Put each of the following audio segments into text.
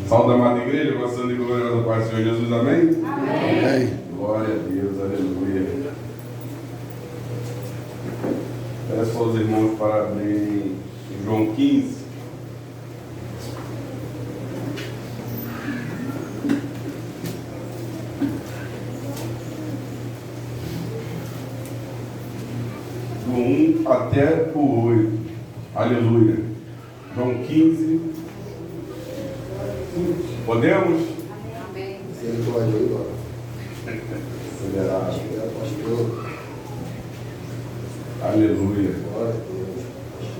Salve, amada igreja, com a santa e gloriosa paz do Senhor Jesus, amém? Amém. Glória a Deus, aleluia. Peço aos irmãos para abrirem em João 15. Do 1 até o 8. Aleluia. João 15. Podemos? Amém. Se ele pode ir, ó. Acelerado. Pastor. Aleluia. Glória a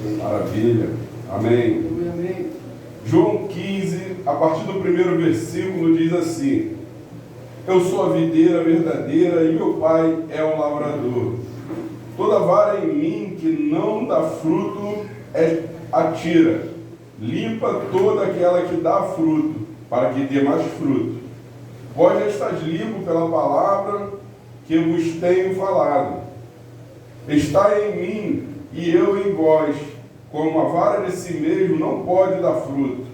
Deus. Maravilha. Amém. Amém. João 15, a partir do primeiro versículo, diz assim: Eu sou a videira verdadeira e meu pai é o lavrador. Toda vara em mim que não dá fruto, atira. Limpa toda aquela que dá fruto, para que dê mais fruto. Vós já estáis limpos pela palavra que vos tenho falado. Está em mim e eu em vós, como a vara de si mesmo não pode dar fruto,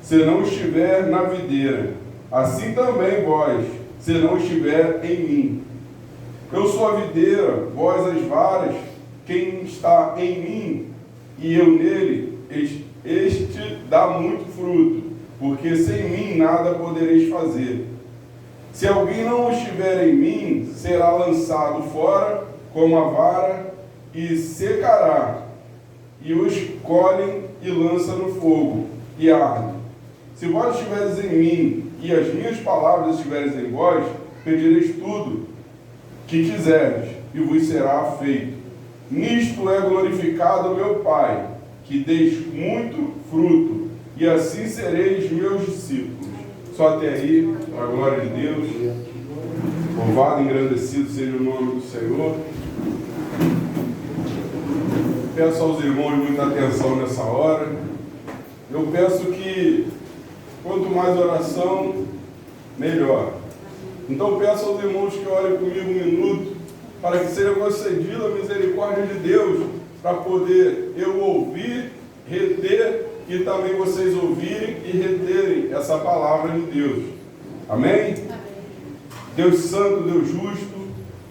se não estiver na videira. Assim também vós, se não estiver em mim. Eu sou a videira, vós as varas. Quem está em mim e eu nele, este dá muito fruto, porque sem mim nada podereis fazer. Se alguém não estiver em mim, será lançado fora como a vara e secará, e os colhem e lançam no fogo, e arde. Se vós estiveres em mim, e as minhas palavras estiverem em vós, pedireis tudo que quiserdes, e vos será feito. Nisto é glorificado meu Pai, que deis muito fruto, e assim sereis meus discípulos. Só até aí, para a glória de Deus. Louvado e engrandecido seja o nome do Senhor. Peço aos irmãos muita atenção nessa hora. Eu peço que, quanto mais oração, melhor. Então peço aos irmãos que orem comigo um minuto, para que seja concedida a misericórdia de Deus, para poder eu ouvir, reter, e também vocês ouvirem e reterem essa palavra de Deus. Amém? Deus santo, Deus justo,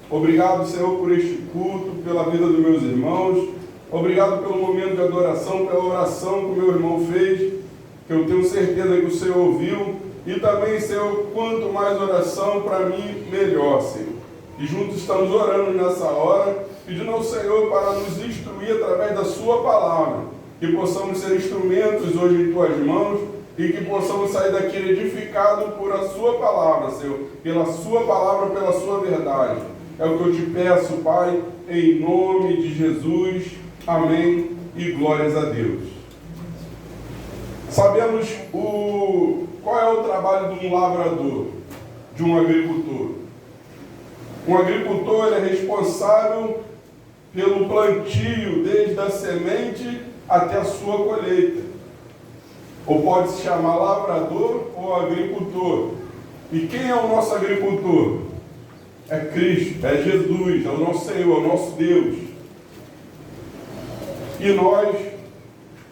obrigado, Senhor, por este culto, pela vida dos meus irmãos. Obrigado pelo momento de adoração, pela oração que o meu irmão fez, que eu tenho certeza que o Senhor ouviu. E também, Senhor, quanto mais oração, para mim, melhor, Senhor. E juntos estamos orando nessa hora, pedindo ao Senhor para nos instruir através da sua palavra, que possamos ser instrumentos hoje em tuas mãos e que possamos sair daqui edificados por a sua palavra, Senhor, pela sua palavra, pela sua verdade. É o que eu te peço, Pai, em nome de Jesus. Amém e glórias a Deus. Sabemos qual é o trabalho de um lavrador, de um agricultor. Um agricultor ele é responsável pelo plantio, desde a semente até a sua colheita. Ou pode se chamar lavrador ou agricultor. E quem é o nosso agricultor? É Cristo, é Jesus, é o nosso Senhor, é o nosso Deus. E nós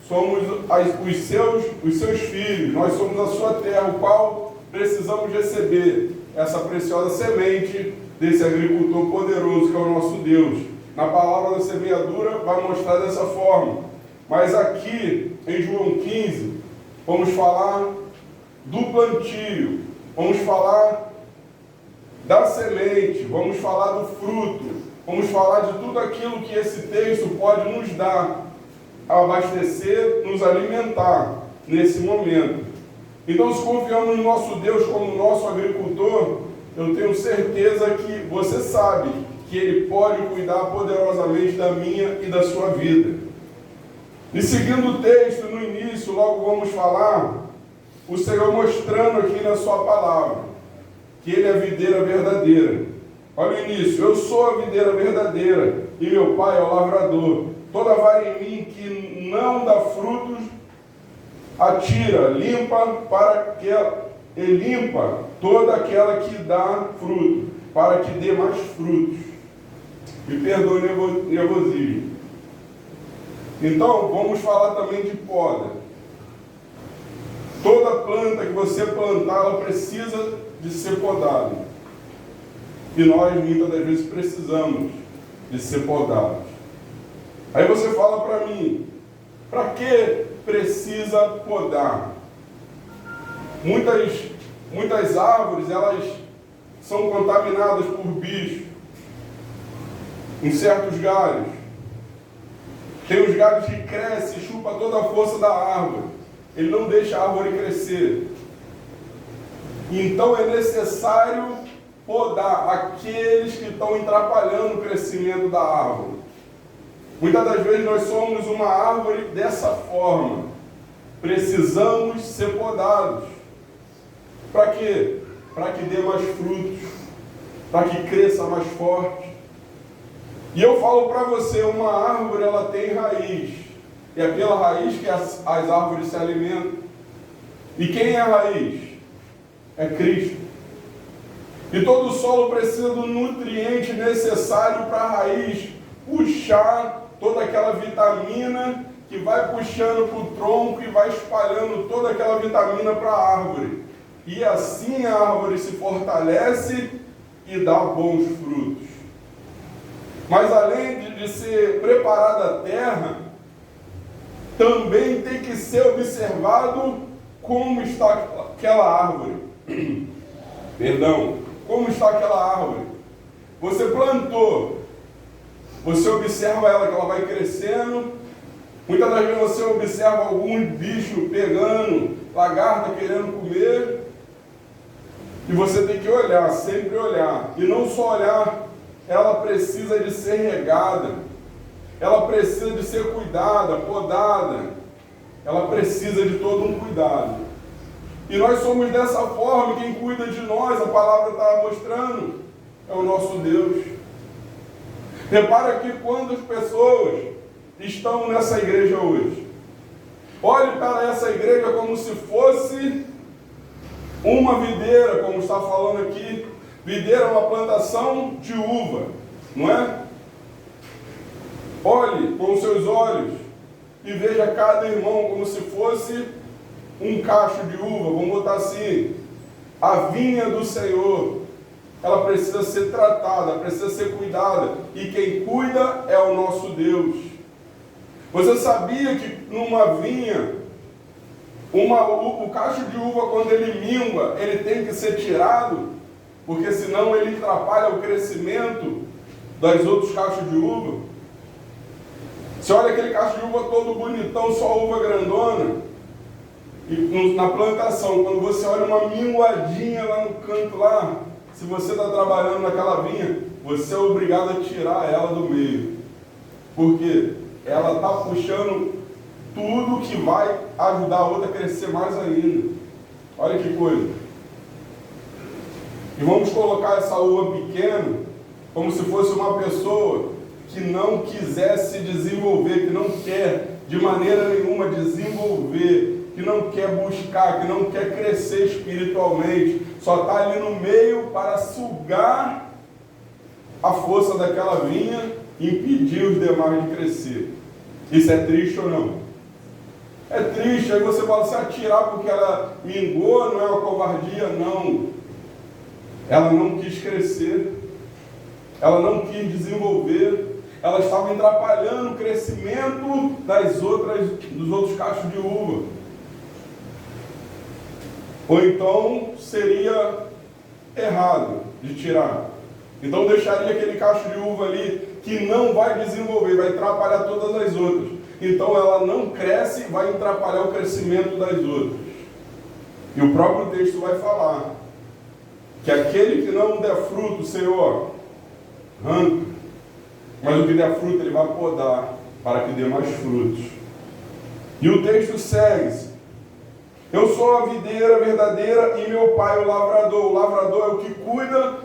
somos os seus filhos, nós somos a sua terra, o qual precisamos receber essa preciosa semente desse agricultor poderoso que é o nosso Deus. Na palavra da semeadura vai mostrar dessa forma. Mas aqui em João 15, vamos falar do plantio, vamos falar da semente, vamos falar do fruto, vamos falar de tudo aquilo que esse texto pode nos dar, abastecer, nos alimentar nesse momento. Então, se confiamos no nosso Deus como nosso agricultor, eu tenho certeza que você sabe que Ele pode cuidar poderosamente da minha e da sua vida. E seguindo o texto, no início, logo vamos falar, o Senhor mostrando aqui na sua palavra, que Ele é a videira verdadeira. Olha o início: eu sou a videira verdadeira, e meu Pai é o lavrador. Toda vara em mim que não dá frutos, atira, limpa toda aquela que dá fruto, para que dê mais frutos. Me perdoe o nervosismo. Então, vamos falar também de poda. Toda planta que você plantar, ela precisa de ser podada. E nós, muitas das vezes, precisamos de ser podados. Aí você fala para mim, para que precisa podar? Muitas árvores, elas são contaminadas por bichos. Em certos galhos. Tem os galhos que crescem e chupam toda a força da árvore. Ele não deixa a árvore crescer. Então é necessário podar aqueles que estão atrapalhando o crescimento da árvore. Muitas das vezes nós somos uma árvore dessa forma. Precisamos ser podados. Para quê? Para que dê mais frutos. Para que cresça mais forte. E eu falo para você, uma árvore ela tem raiz. E é pela raiz que as árvores se alimentam. E quem é a raiz? É Cristo. E todo solo precisa do nutriente necessário para a raiz puxar toda aquela vitamina que vai puxando para o tronco e vai espalhando toda aquela vitamina para a árvore. E assim a árvore se fortalece e dá bons frutos. Mas além de ser preparada a terra, também tem que ser observado como está aquela árvore. Perdão, como está aquela árvore. Você plantou, você observa ela que ela vai crescendo. Muitas das vezes você observa algum bicho pegando, lagarta querendo comer. E você tem que olhar, sempre olhar. E não só olhar, ela precisa de ser regada. Ela precisa de ser cuidada, podada. Ela precisa de todo um cuidado. E nós somos dessa forma, quem cuida de nós, a palavra está mostrando, é o nosso Deus. Repara que quando as pessoas estão nessa igreja hoje, olhe para essa igreja como se fosse uma videira, como está falando aqui. Videira é uma plantação de uva, não é? Olhe com os seus olhos e veja cada irmão como se fosse um cacho de uva. Vamos botar assim, a vinha do Senhor, ela precisa ser tratada, precisa ser cuidada, e quem cuida é o nosso Deus. Você sabia que numa vinha, o cacho de uva, quando ele mingua, ele tem que ser tirado, porque senão ele atrapalha o crescimento dos outros cachos de uva? Você olha aquele cacho de uva todo bonitão, só uva grandona, e na plantação, quando você olha uma minguadinha lá no canto lá, se você está trabalhando naquela vinha, você é obrigado a tirar ela do meio. Porque ela está puxando tudo que vai ajudar a outra a crescer mais ainda. Olha que coisa. E vamos colocar essa uva pequena como se fosse uma pessoa que não quisesse desenvolver, que não quer de maneira nenhuma desenvolver, que não quer buscar, que não quer crescer espiritualmente, só está ali no meio para sugar a força daquela vinha e impedir os demais de crescer. Isso é triste ou não? É triste. Aí você fala, se atirar porque ela mingou, não é uma covardia? Não. Ela não quis crescer, ela não quis desenvolver, ela estava atrapalhando o crescimento dos outros cachos de uva. Ou então seria errado de tirar. Então deixaria aquele cacho de uva ali que não vai desenvolver, vai atrapalhar todas as outras. Então ela não cresce e vai atrapalhar o crescimento das outras. E o próprio texto vai falar que aquele que não der fruto, o Senhor arranca, mas o que der fruto ele vai podar para que dê mais frutos. E o texto segue: eu sou a videira verdadeira e meu pai o lavrador. O lavrador é o que cuida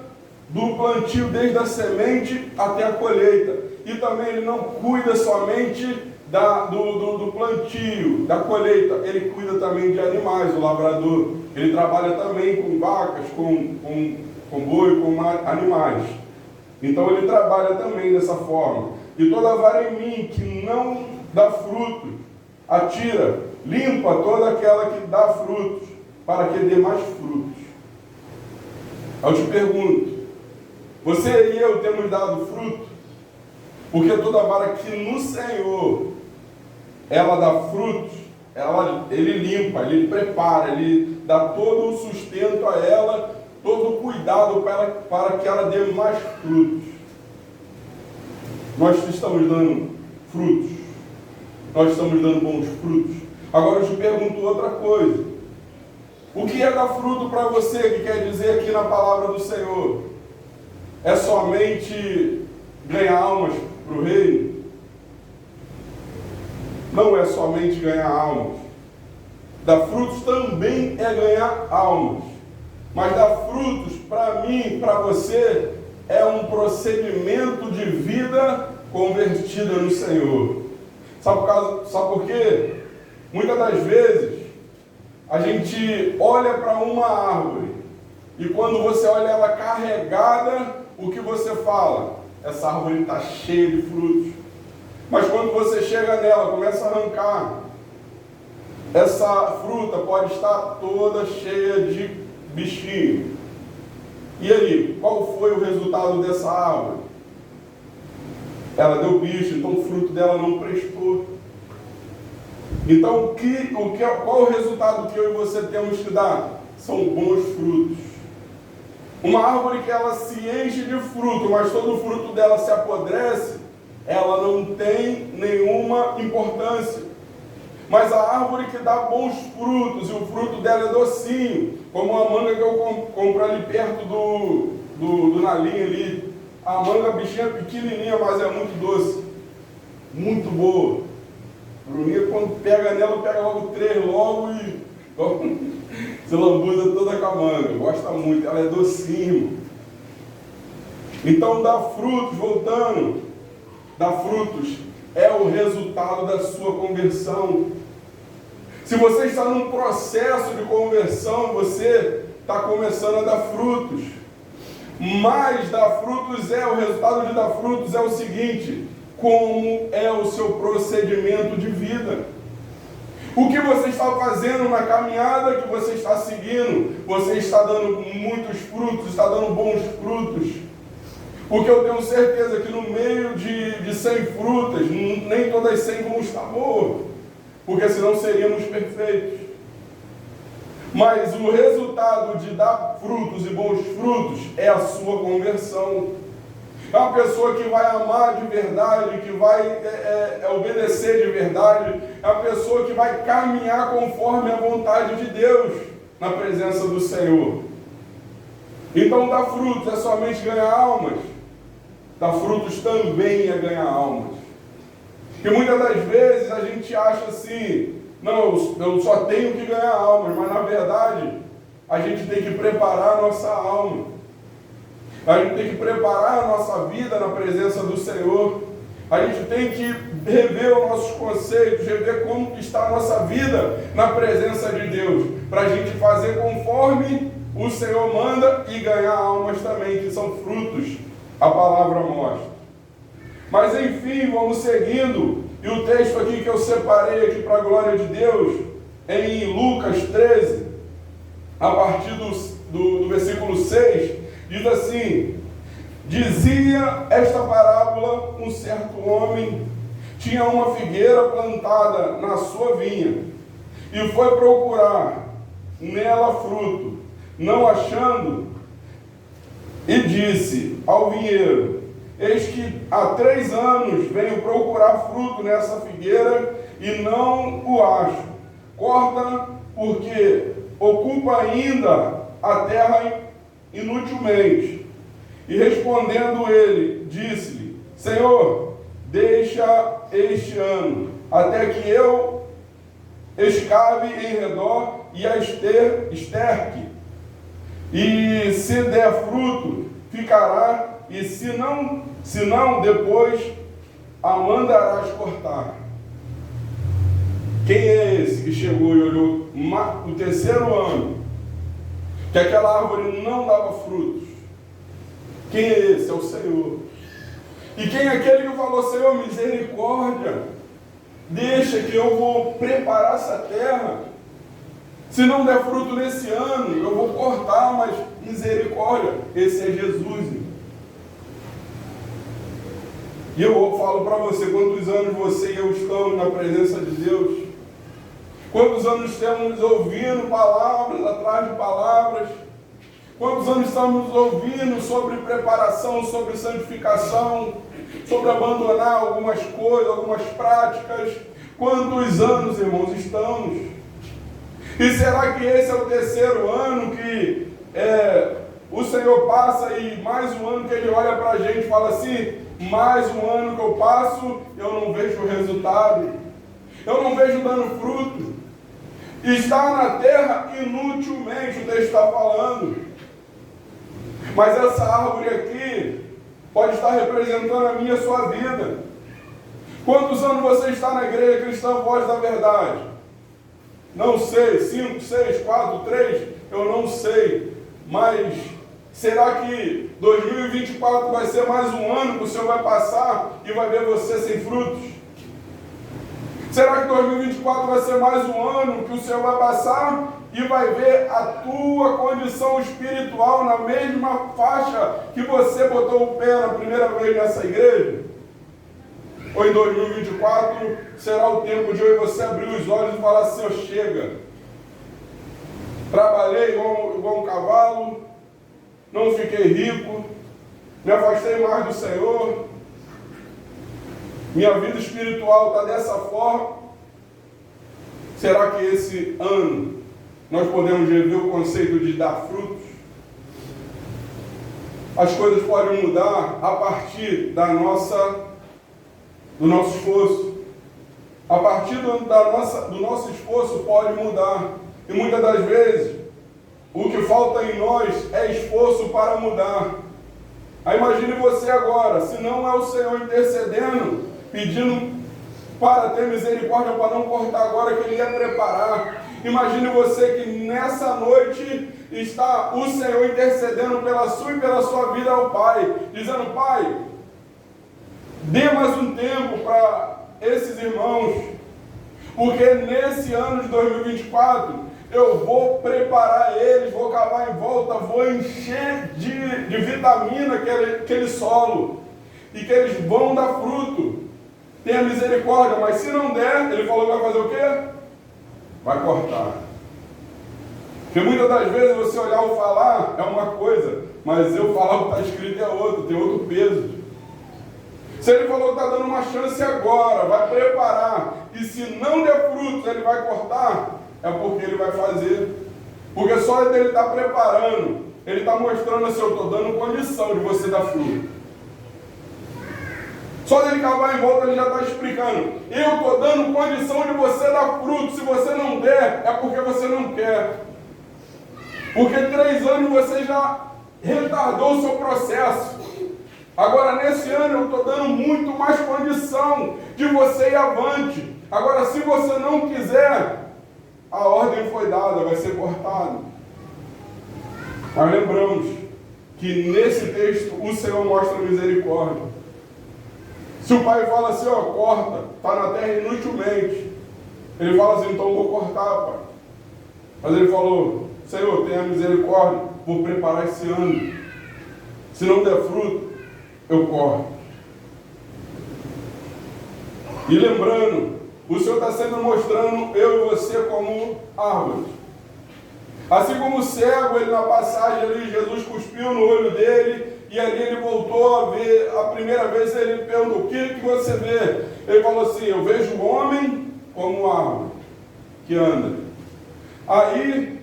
do plantio desde a semente até a colheita. E também ele não cuida somente do plantio, da colheita, ele cuida também de animais, o lavrador. Ele trabalha também com vacas, com boi, com animais. Então ele trabalha também dessa forma. E toda vara em mim que não dá fruto, atira, limpa toda aquela que dá frutos, para que dê mais frutos. Eu te pergunto, você e eu temos dado fruto? Porque toda vara que no Senhor ela dá frutos, ele limpa, ele prepara, ele dá todo o sustento a ela, todo o cuidado para que ela dê mais frutos. Nós estamos dando frutos, nós estamos dando bons frutos. Agora eu te pergunto outra coisa. O que é dar fruto para você, que quer dizer aqui na palavra do Senhor? É somente ganhar almas para o reino? Não é somente ganhar almas. Dar frutos também é ganhar almas. Mas dar frutos, para mim, para você, é um procedimento de vida convertida no Senhor. Sabe por quê? Muitas das vezes, a gente olha para uma árvore e quando você olha ela carregada, o que você fala? Essa árvore está cheia de frutos. Mas quando você chega nela, começa a arrancar, essa fruta pode estar toda cheia de bichinho. E aí, qual foi o resultado dessa árvore? Ela deu bicho, então o fruto dela não prestou. Então, qual o resultado que eu e você temos que dar? São bons frutos. Uma árvore que ela se enche de fruto, mas todo o fruto dela se apodrece, ela não tem nenhuma importância. Mas a árvore que dá bons frutos, e o fruto dela é docinho, como a manga que eu compro ali perto do Nalinha ali. A manga, a bichinha é pequenininha, mas é muito doce. Muito boa. Bruninha, quando pega nela, pega logo 3 logo e se lambuza toda com a manga. Gosta muito, ela é docinha. Então dá frutos, voltando. Dá frutos é o resultado da sua conversão. Se você está num processo de conversão, você está começando a dar frutos. Mas dar frutos o resultado de dar frutos é o seguinte: como é o seu procedimento de vida? O que você está fazendo na caminhada que você está seguindo? Você está dando muitos frutos, está dando bons frutos? Porque eu tenho certeza que no meio de 100 frutas, nem todas 100 vão estar boas, porque senão seríamos perfeitos. Mas o resultado de dar frutos e bons frutos é a sua conversão. É uma pessoa que vai amar de verdade, que vai obedecer de verdade, é uma pessoa que vai caminhar conforme a vontade de Deus na presença do Senhor. Então dar frutos é somente ganhar almas. Dar frutos também é ganhar almas. E muitas das vezes a gente acha assim: não, eu só tenho que ganhar almas, mas na verdade a gente tem que preparar a nossa alma. A gente tem que preparar a nossa vida na presença do Senhor. A gente tem que rever os nossos conceitos, rever como está a nossa vida na presença de Deus, para a gente fazer conforme o Senhor manda e ganhar almas também, que são frutos, a palavra mostra. Mas enfim, vamos seguindo. E o texto aqui que eu separei aqui para a glória de Deus, em Lucas 13, a partir do versículo 6, diz assim: dizia esta parábola: um certo homem tinha uma figueira plantada na sua vinha, e foi procurar nela fruto, não achando, e disse ao vinheiro: eis que há 3 anos venho procurar fruto nessa figueira e não o acho. Corta, porque ocupa ainda a terra inutilmente. E respondendo ele, disse-lhe: Senhor, deixa este ano, até que eu escave em redor e a esterque. E se der fruto, ficará, e se não, depois a mandarás cortar. Quem é esse que chegou e olhou o 3º ano, que aquela árvore não dava frutos? Quem é esse? É o Senhor. E quem é aquele que falou: Senhor, misericórdia, deixa que eu vou preparar essa terra. Se não der fruto nesse ano, eu vou cortar, mas misericórdia, esse é Jesus. E eu falo para você, quantos anos você e eu estamos na presença de Deus? Quantos anos estamos ouvindo palavras atrás de palavras? Quantos anos estamos ouvindo sobre preparação, sobre santificação, sobre abandonar algumas coisas, algumas práticas? Quantos anos, irmãos, estamos? E será que esse é o terceiro ano que o Senhor passa e mais um ano que Ele olha para a gente e fala assim, mais um ano que eu passo, eu não vejo resultado, eu não vejo dando fruto. Está na terra inutilmente, o texto está falando. Mas essa árvore aqui pode estar representando a minha e a sua vida. Quantos anos você está na igreja cristã Voz da Verdade? Não sei, 5, 6, 4, 3, eu não sei. Mas será que 2024 vai ser mais um ano que o Senhor vai passar e vai ver você sem frutos? Será que 2024 vai ser mais um ano que o Senhor vai passar e vai ver a tua condição espiritual na mesma faixa que você botou o pé na primeira vez nessa igreja? Ou em 2024 será o tempo de eu e você abrir os olhos e falar assim, chega. Trabalhei igual um cavalo, não fiquei rico, me afastei mais do Senhor, minha vida espiritual está dessa forma. Será que esse ano nós podemos rever o conceito de dar frutos? As coisas podem mudar a partir do nosso esforço. A partir do nosso esforço pode mudar. E muitas das vezes, o que falta em nós é esforço para mudar. Aí imagine você agora, se não é o Senhor intercedendo, pedindo para ter misericórdia, para não cortar agora, que Ele ia preparar. Imagine você que nessa noite está o Senhor intercedendo pela sua e pela sua vida ao Pai, dizendo, Pai, dê mais um tempo para esses irmãos, porque nesse ano de 2024 eu vou preparar eles, vou cavar em volta, vou encher de vitamina aquele solo, e que eles vão dar fruto. Tenha misericórdia, mas se não der, Ele falou que vai fazer o quê? Vai cortar. Porque muitas das vezes você olhar ou falar é uma coisa, mas eu falar o que está escrito é outro, tem outro peso. Se Ele falou que está dando uma chance agora, vai preparar, e se não der frutos, Ele vai cortar, é porque Ele vai fazer. Porque só Ele está preparando, Ele está mostrando assim, eu estou dando condição de você dar fruto. Só dele cavar em volta, Ele já está explicando. Eu estou dando condição de você dar fruto. Se você não der, é porque você não quer. Porque 3 anos você já retardou o seu processo. Agora, nesse ano, eu estou dando muito mais condição de você ir avante. Agora, se você não quiser, a ordem foi dada, vai ser cortado. Nós lembramos que nesse texto o Senhor mostra misericórdia. Se o pai fala assim, corta, está na terra inutilmente. Ele fala assim, então eu vou cortar, pai. Mas ele falou, Senhor, tenha misericórdia, vou preparar esse ano. Se não der fruto, eu corto. E lembrando, o Senhor está sempre mostrando eu e você como árvores. Assim como o cego, ele na passagem ali, Jesus cuspiu no olho dele, e ali ele voltou a ver, a primeira vez ele perguntou, o que você vê? Ele falou assim, eu vejo o homem como árvore que anda. Aí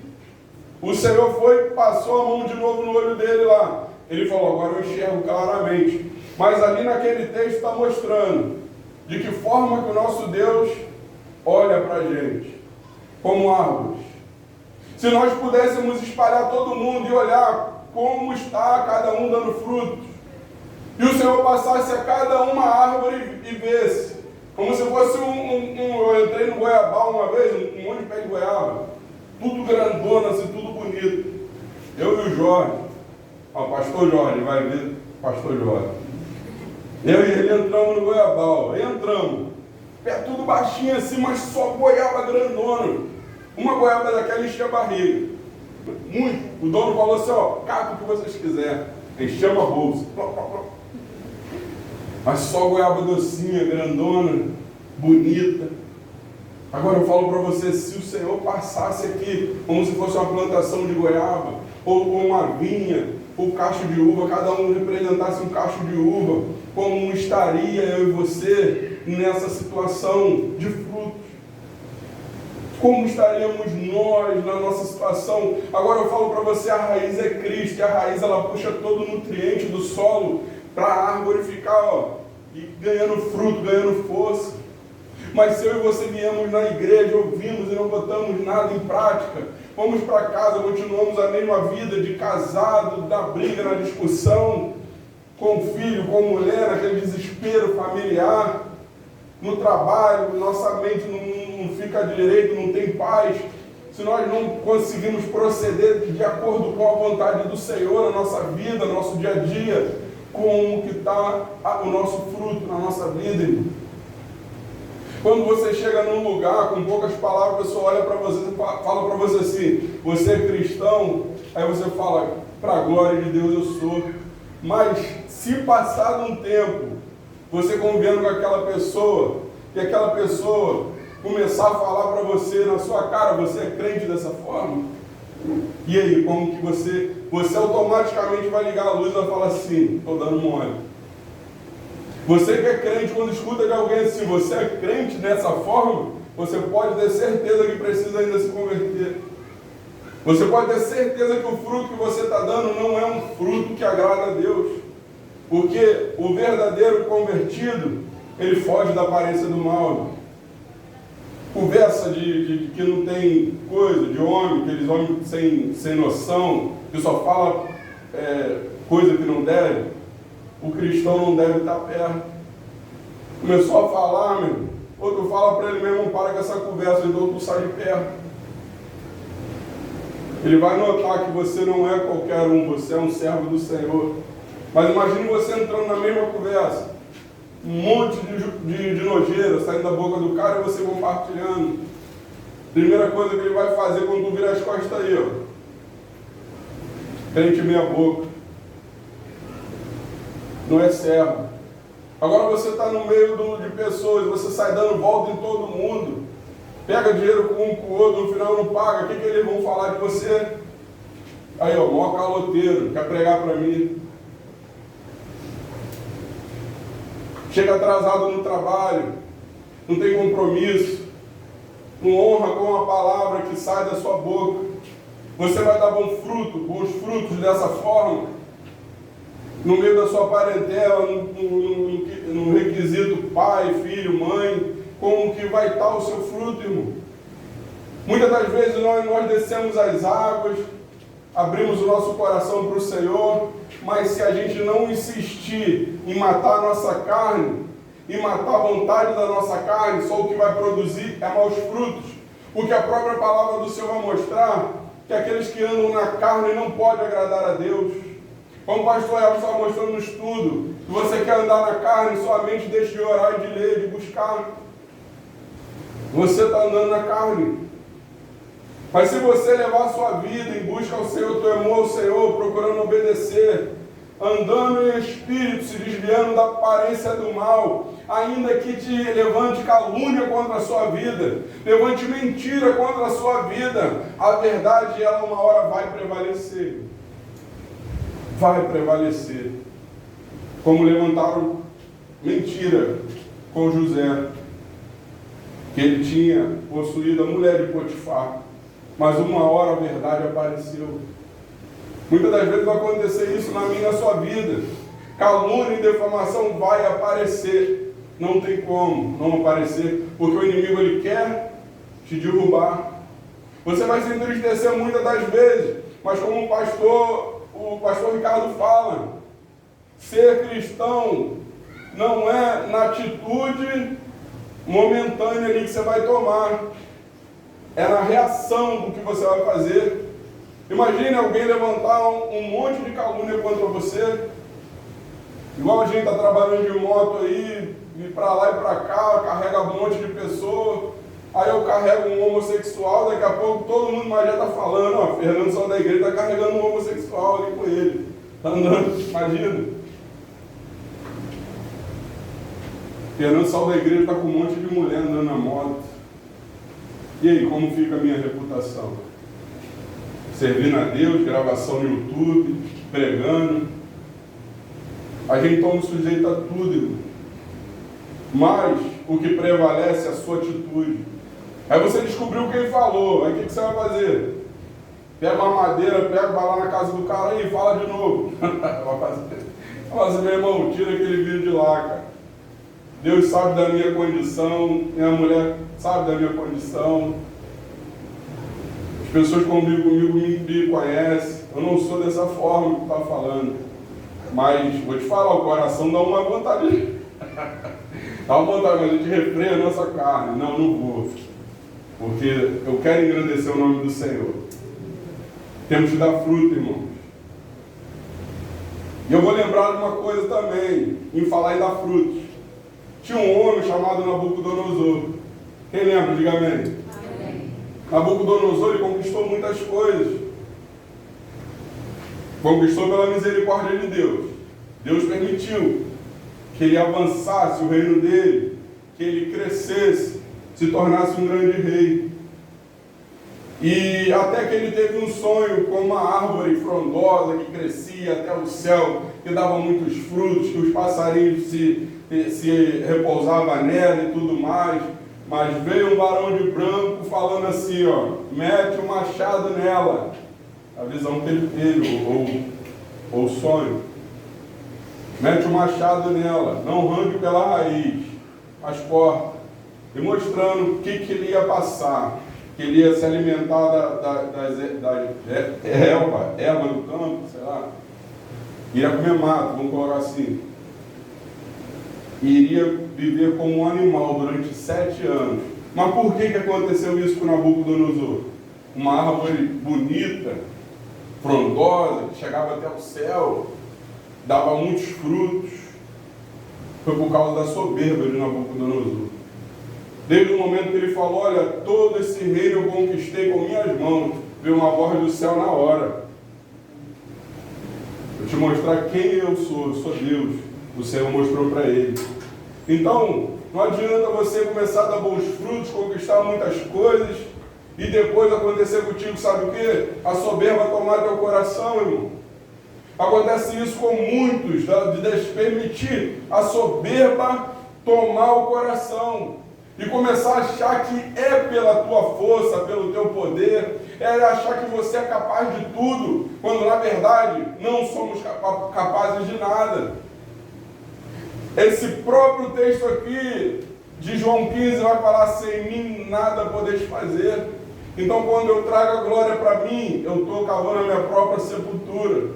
o Senhor foi, passou a mão de novo no olho dele lá. Ele falou, agora eu enxergo claramente. Mas ali naquele texto está mostrando de que forma que o nosso Deus olha para a gente, como árvores. Se nós pudéssemos espalhar todo mundo e olhar como está cada um dando frutos, e o Senhor passasse a cada uma árvore e visse, como se fosse eu entrei no Goiabal uma vez, um monte de pé de goiaba, tudo grandona, assim, tudo bonito. Eu e o Jorge, pastor Jorge, vai ver, pastor Jorge. Eu e ele entramos no Goiabal, aí entramos. pé tudo baixinho assim, mas só goiaba grandona. Uma goiaba daquela enchia a barriga. Muito. O dono falou assim, ó, cata o que vocês quiserem. Enchemos a bolsa. Mas só goiaba docinha, grandona, bonita. Agora eu falo para você, se o Senhor passasse aqui como se fosse uma plantação de goiaba, ou uma vinha, ou cacho de uva, cada um representasse um cacho de uva, como estaria eu e você nessa situação de frutos? Como estaríamos nós na nossa situação? Agora eu falo para você, a raiz é Cristo, e a raiz ela puxa todo o nutriente do solo para a árvore ficar ganhando fruto, ganhando força. Mas se eu e você viemos na igreja, ouvimos e não botamos nada em prática, vamos para casa, continuamos a mesma vida de casado, na briga, na discussão, com filho, com mulher, naquele desespero familiar, no trabalho, nossa mente não fica direito, não tem paz. Se nós não conseguimos proceder de acordo com a vontade do Senhor na nossa vida, no nosso dia a dia, como que está o nosso fruto na nossa vida, irmão? Quando você chega num lugar, com poucas palavras, a pessoa olha para você e fala para você assim, você é cristão? Aí você fala, para a glória de Deus eu sou. Mas se passado um tempo, você convivendo com aquela pessoa, e aquela pessoa começar a falar para você na sua cara, você é crente dessa forma? E aí, como que você automaticamente vai ligar a luz e vai falar assim, estou dando mole. Você que é crente, quando escuta de alguém assim, você é crente dessa forma, você pode ter certeza que precisa ainda se converter. Você pode ter certeza que o fruto que você está dando não é um fruto que agrada a Deus. Porque o verdadeiro convertido, ele foge da aparência do mal. Conversa de que não tem coisa, de homem, aqueles homens sem noção, que só fala coisa que não deve. O cristão não deve estar perto. Começou a falar, meu, outro fala para ele mesmo, para com essa conversa, então tu sai de perto. Ele vai notar que você não é qualquer um, você é um servo do Senhor. Mas imagine você entrando na mesma conversa, um monte de nojeira saindo da boca do cara e você compartilhando. Primeira coisa que ele vai fazer quando tu virar as costas aí, ó. Crente meia boca. Não é servo. Agora você está no meio de pessoas, você sai dando volta em todo mundo, pega dinheiro com um com o outro, no final não paga, o que eles vão falar de você? Aí, ó, maior caloteiro, quer pregar para mim. Chega atrasado no trabalho, não tem compromisso, não honra com a palavra que sai da sua boca. Você vai dar bons frutos dessa forma? No meio da sua parentela, no requisito pai, filho, mãe, como que vai estar o seu fruto, irmão? Muitas das vezes nós descemos as águas, abrimos o nosso coração para o Senhor, mas se a gente não insistir em matar a nossa carne, em matar a vontade da nossa carne, só o que vai produzir é maus frutos. Porque a própria palavra do Senhor vai mostrar que aqueles que andam na carne não podem agradar a Deus. Como o pastor Elvis estava mostrando no estudo, se você quer andar na carne, somente deixe de orar e de ler, de buscar. Você está andando na carne. Mas se você levar a sua vida em busca ao Senhor, teu amor ao Senhor, procurando obedecer, andando em espírito, se desviando da aparência do mal, ainda que te levante calúnia contra a sua vida, levante mentira contra a sua vida, a verdade, ela uma hora vai prevalecer. Vai prevalecer. Como levantaram mentira com José, que ele tinha possuído a mulher de Potifar, mas uma hora a verdade apareceu. Muitas das vezes vai acontecer isso na minha e na sua vida. Calúnia e defamação vai aparecer. Não tem como não aparecer, porque o inimigo ele quer te derrubar. Você vai se entristecer muitas das vezes, mas como o pastor Ricardo fala, ser cristão não é na atitude momentânea ali que você vai tomar, é na reação do que você vai fazer. Imagine alguém levantar um monte de calúnia contra você, igual a gente está trabalhando de moto aí, ir para lá e para cá, carrega um monte de pessoa. Aí eu carrego um homossexual, daqui a pouco todo mundo mais já está falando, ó, Fernando só da igreja está carregando um homossexual ali com ele. Está andando, imagina. Fernando só da igreja está com um monte de mulher andando na moto. E aí, como fica a minha reputação? Servindo a Deus, gravação no YouTube, pregando. A gente toma sujeito a tudo, irmão. Mas o que prevalece é a sua atitude. Aí você descobriu quem falou, aí o que você vai fazer? Pega uma madeira, vai lá na casa do cara e fala de novo. Fala assim, meu irmão, tira aquele vídeo de lá, cara. Deus sabe da minha condição, minha mulher sabe da minha condição. As pessoas que convivem comigo me conhecem. Eu não sou dessa forma que tu está falando. Mas vou te falar, o coração dá uma vontade. Dá uma vontade, mas a gente refreia a nossa carne. Não vou. Porque eu quero engrandecer o nome do Senhor. Temos que dar fruto, irmãos. E eu vou lembrar de uma coisa também, em falar em dar frutos. Tinha um homem chamado Nabucodonosor. Quem lembra? Diga amém. Amém. Nabucodonosor, ele conquistou muitas coisas. Conquistou pela misericórdia de Deus. Deus permitiu que ele avançasse o reino dele, que ele crescesse, se tornasse um grande rei. E até que ele teve um sonho com uma árvore frondosa que crescia até o céu, que dava muitos frutos, que os passarinhos se repousavam nela e tudo mais. Mas veio um varão de branco falando assim, ó, mete o machado nela. A visão que ele teve, ou o sonho. Mete o machado nela, não arranque pela raiz, mas corta. E mostrando o que ele ia passar. Que ele ia se alimentar da erva do campo, sei lá. Iria comer mato, vamos colocar assim. E iria viver como um animal durante 7 anos. Mas por que aconteceu isso com Nabucodonosor? Uma árvore bonita, frondosa, que chegava até o céu, dava muitos frutos. Foi por causa da soberba de Nabucodonosor. Desde o momento que ele falou, olha, todo esse reino eu conquistei com minhas mãos, veio uma voz do céu na hora. Vou te mostrar quem eu sou Deus. O Senhor mostrou para ele. Então, não adianta você começar a dar bons frutos, conquistar muitas coisas, e depois acontecer contigo, sabe o quê? A soberba tomar teu coração, irmão. Acontece isso com muitos, de permitir a soberba tomar o coração. E começar a achar que é pela tua força, pelo teu poder, é achar que você é capaz de tudo, quando na verdade não somos capazes de nada. Esse próprio texto aqui de João 15 vai falar, sem mim nada podeis fazer. Então quando eu trago a glória para mim, eu estou cavando a minha própria sepultura.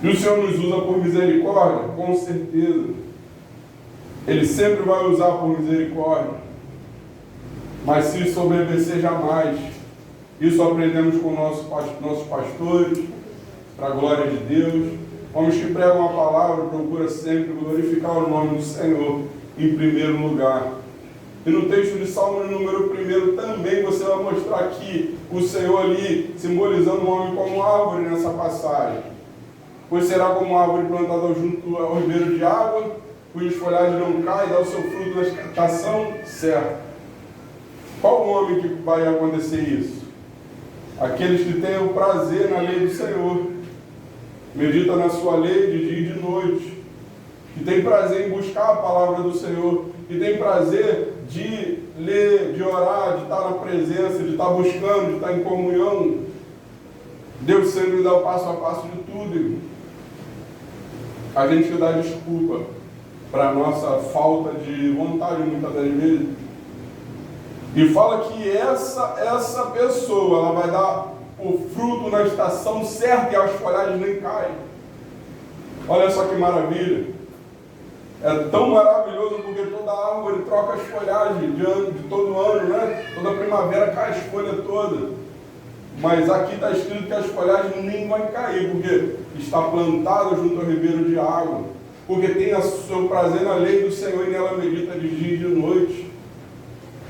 E o Senhor nos usa por misericórdia? Com certeza. Ele sempre vai usar por misericórdia. Mas se soberbecer, jamais. Isso aprendemos com nossos pastores, para a glória de Deus. Homens que pregam a palavra, procura sempre glorificar o nome do Senhor em primeiro lugar. E no texto de Salmo número 1 também você vai mostrar aqui o Senhor ali simbolizando o homem como árvore nessa passagem. Pois será como árvore plantada junto ao ribeiro de água, cujas folhagens não caem, dá o seu fruto na estação certa. Qual homem que vai acontecer isso? Aqueles que têm o prazer na lei do Senhor, medita na sua lei de dia e de noite, que tem prazer em buscar a palavra do Senhor, que tem prazer de ler, de orar, de estar na presença, de estar buscando, de estar em comunhão. Deus sempre dá o passo a passo de tudo, irmão. A gente dá desculpa para a nossa falta de vontade muitas das vezes. E fala que essa pessoa, ela vai dar o fruto na estação certa e as folhagens nem caem. Olha só que maravilha. É tão maravilhoso porque toda árvore troca as folhagens de todo ano, né? Toda primavera cai as folhas todas. Mas aqui está escrito que as folhagens nem vão cair, porque está plantada junto ao ribeiro de água. porque tem o seu prazer na lei do Senhor e nela medita de dia e de noite.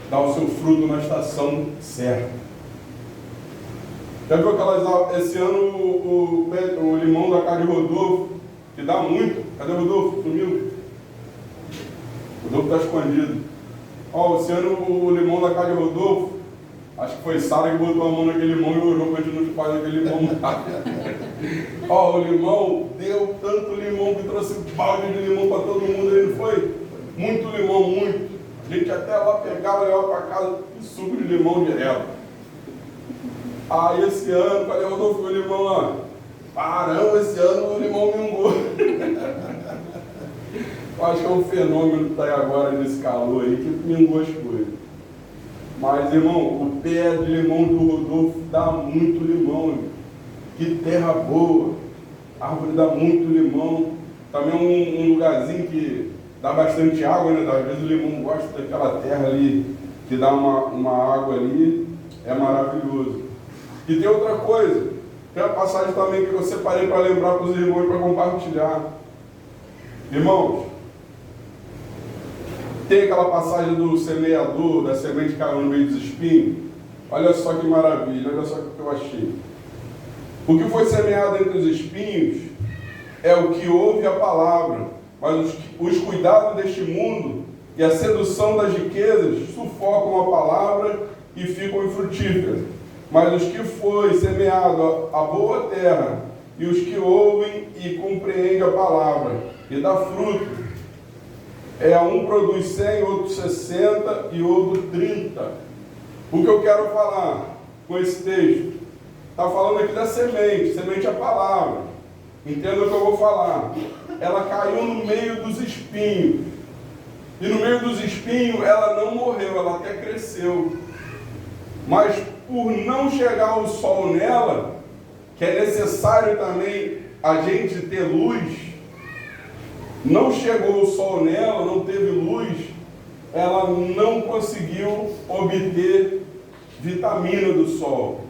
Dá o seu fruto na estação certa. Já viu esse ano o limão da casa de Rodolfo, que dá muito? Cadê o Rodolfo? Sumiu? O Rodolfo está escondido. Esse ano o limão da casa de Rodolfo, acho que foi Sara que botou a mão naquele limão e orou para a gente não fazer aquele limão. O limão, deu tanto limão que trouxe balde de limão para todo mundo, ele foi. Muito limão, muito. A gente até lá pegava, levava para casa e suco de limão direto. Aí esse ano, cadê o Rodolfo? O limão lá. Caramba, esse ano o limão mingou. Eu acho que é um fenômeno que está aí agora nesse calor aí, que mingou as coisas. Mas, irmão, o pé de limão do Rodolfo dá muito limão, irmão. Que terra boa. A árvore dá muito limão. Também um lugarzinho que dá bastante água, né? Às vezes o limão gosta daquela terra ali, que dá uma água ali. É maravilhoso. E tem outra coisa. Tem uma passagem também que eu separei para lembrar para os irmãos, para compartilhar. Irmãos, tem aquela passagem do semeador, da semente que caiu no meio dos espinhos. Olha só que maravilha, olha só o que eu achei. O que foi semeado entre os espinhos é o que ouve a palavra, mas os cuidados deste mundo e a sedução das riquezas sufocam a palavra e ficam infrutíferas. Mas os que foi semeado a boa terra e os que ouvem e compreendem a palavra e dá fruto, um produz 100, outro 60 e outro 30. O que eu quero falar com esse texto? Está falando aqui da semente. Semente é a palavra. Entenda o que eu vou falar. Ela caiu no meio dos espinhos. E no meio dos espinhos ela não morreu, ela até cresceu. Mas por não chegar o sol nela, que é necessário também a gente ter luz, não chegou o sol nela, não teve luz, ela não conseguiu obter vitamina do sol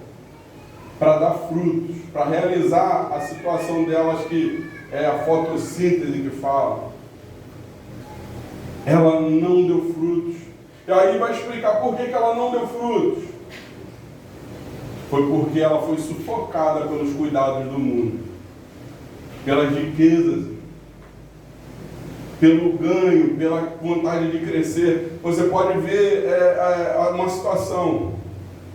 para dar frutos, para realizar a situação delas que é a fotossíntese que fala. Ela não deu frutos. E aí vai explicar por que ela não deu frutos. Foi porque ela foi sufocada pelos cuidados do mundo, pelas riquezas, pelo ganho, pela vontade de crescer. Você pode ver uma situação.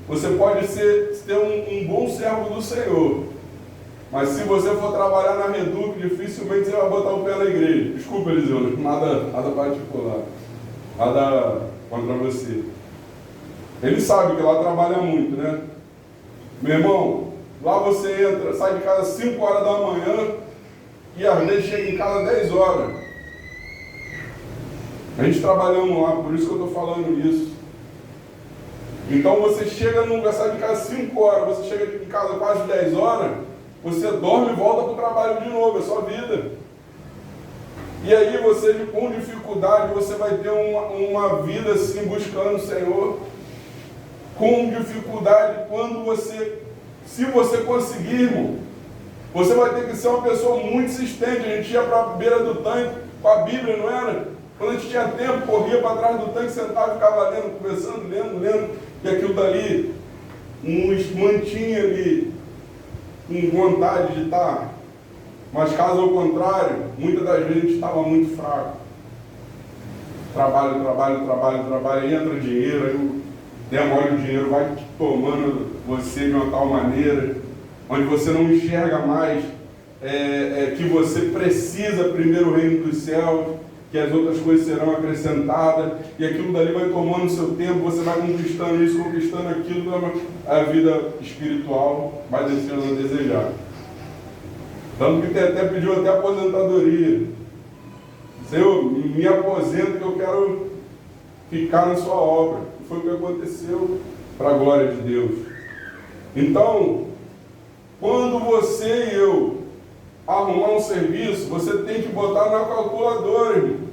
Você pode ser um bom servo do Senhor, mas se você for trabalhar na Reduc, dificilmente você vai botar o pé na igreja. Desculpa, Eliseu, nada particular, nada contra você. Ele sabe que lá trabalha muito, né? Meu irmão, lá você entra, sai de casa às 5 horas da manhã e às vezes chega em casa às 10 horas. A gente trabalhamos lá, por isso que eu estou falando isso. Então você chega num lugar, sai de casa às 5 horas, você chega em casa quase 10 horas, você dorme e volta para o trabalho de novo, é sua vida. E aí você, com dificuldade, você vai ter uma vida assim, buscando o Senhor. Com dificuldade, se você conseguir, irmão, você vai ter que ser uma pessoa muito insistente. A gente ia para a beira do tanque com a Bíblia, não era? Quando a gente tinha tempo, corria para trás do tanque, sentava e ficava lendo, conversando, lendo, e aquilo dali nos mantinha ali com vontade de estar. Mas caso ao contrário, muitas das vezes a gente estava muito fraco. Trabalho, entra dinheiro, aí demora o dinheiro, vai tomando você de uma tal maneira, onde você não enxerga mais que você precisa primeiro o reino dos céus, que as outras coisas serão acrescentadas, e aquilo dali vai tomando o seu tempo, você vai conquistando isso, conquistando aquilo, a vida espiritual vai descendo a desejar. Tanto que até pediu até aposentadoria. Senhor, me aposenta que eu quero ficar na sua obra. E foi o que aconteceu para a glória de Deus. Então, quando você e eu arrumar um serviço, você tem que botar na calculadora, irmão.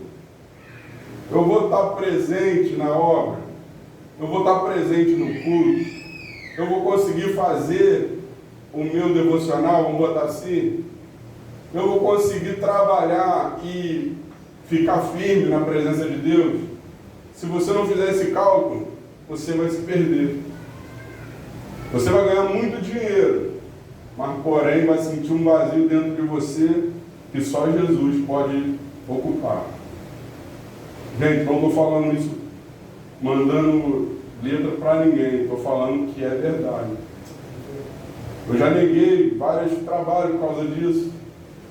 Eu vou estar presente na obra, eu vou estar presente no culto, eu vou conseguir fazer o meu devocional, vamos botar assim. eu vou conseguir trabalhar e ficar firme na presença de Deus? Se você não fizer esse cálculo, você vai se perder. Você vai ganhar muito dinheiro, mas porém vai sentir um vazio dentro de você que só Jesus pode ocupar. Gente, não estou falando isso mandando letra para ninguém, estou falando que é verdade. Eu já neguei vários trabalhos por causa disso.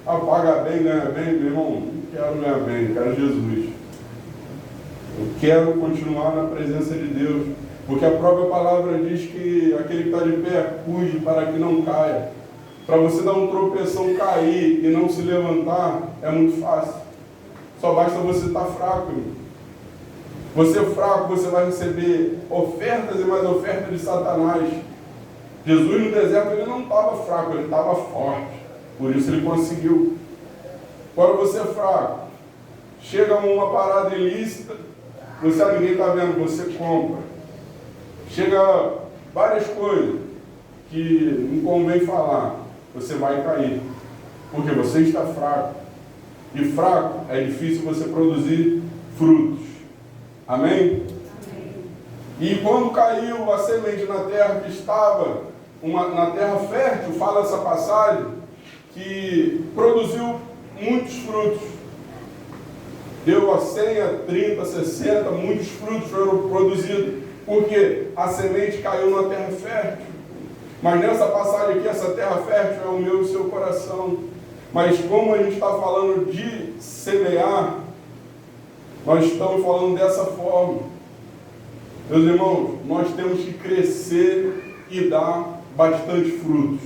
Paga bem, ganha bem, meu irmão, não quero ganhar bem, quero Jesus. Eu quero continuar na presença de Deus, porque a própria palavra diz que aquele que está de pé, cuide para que não caia. Para você dar um tropeção, cair e não se levantar, é muito fácil. Só basta você estar fraco, irmão. Você fraco, você vai receber ofertas e mais ofertas de Satanás. Jesus no deserto, ele não estava fraco, ele estava forte. Por isso ele conseguiu. Agora você é fraco. Chega uma parada ilícita, você, ninguém está vendo, você compra. Chega várias coisas que não convém falar, você vai cair. Porque você está fraco. E fraco é difícil você produzir frutos. Amém? Amém. E quando caiu a semente na terra que estava, na terra fértil, fala essa passagem, que produziu muitos frutos. Deu a 100, a 30, 60, muitos frutos foram produzidos. Porque a semente caiu na terra fértil. Mas nessa passagem aqui, essa terra fértil é o meu e o seu coração. Mas como a gente está falando de semear, nós estamos falando dessa forma. Meus irmãos, nós temos que crescer e dar bastante frutos.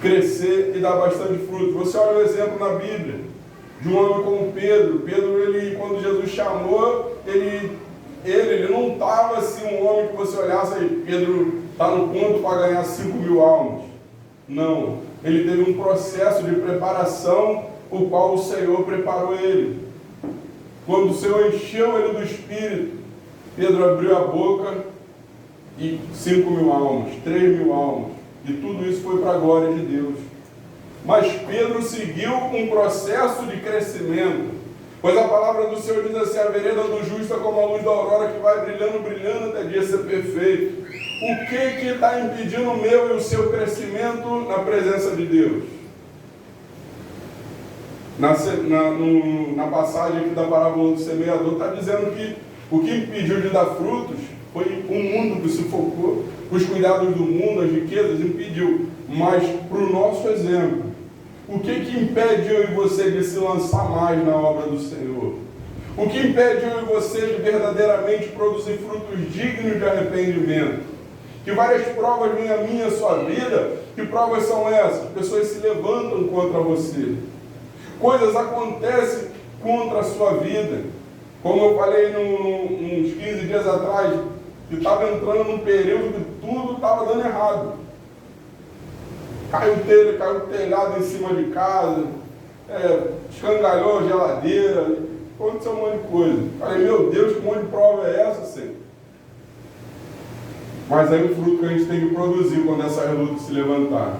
Crescer e dar bastante frutos. Você olha o exemplo na Bíblia de um homem como Pedro. Pedro, ele, quando Jesus chamou, ele não estava assim um homem que você olhasse aí, Pedro está no ponto para ganhar 5.000 almas. Não. Ele teve um processo de preparação, o qual o Senhor preparou ele. Quando o Senhor encheu ele do Espírito, Pedro abriu a boca e 5.000 almas, 3.000 almas. E tudo isso foi para a glória de Deus. Mas Pedro seguiu um processo de crescimento. Pois a palavra do Senhor diz assim: a vereda do justo é como a luz da aurora que vai brilhando, brilhando até dia ser perfeito. O que está impedindo o meu e o seu crescimento na presença de Deus? Na passagem aqui da parábola do semeador, está dizendo que o que impediu de dar frutos foi o mundo que sufocou, os cuidados do mundo, as riquezas, impediu. Mas, para o nosso exemplo, o que impede eu e você de se lançar mais na obra do Senhor? O que impede eu e você de verdadeiramente produzir frutos dignos de arrependimento? Que várias provas vêm a mim e a sua vida. Que provas são essas? Pessoas se levantam contra você. Coisas acontecem contra a sua vida. Como eu falei uns 15 dias atrás, que estava entrando num período que tudo estava dando errado. Caiu o telhado em cima de casa, escangalhou a geladeira, aconteceu um monte de coisa. Falei, meu Deus, que monte de prova é essa, Senhor? Mas aí o fruto que a gente tem que produzir quando essa luta se levantar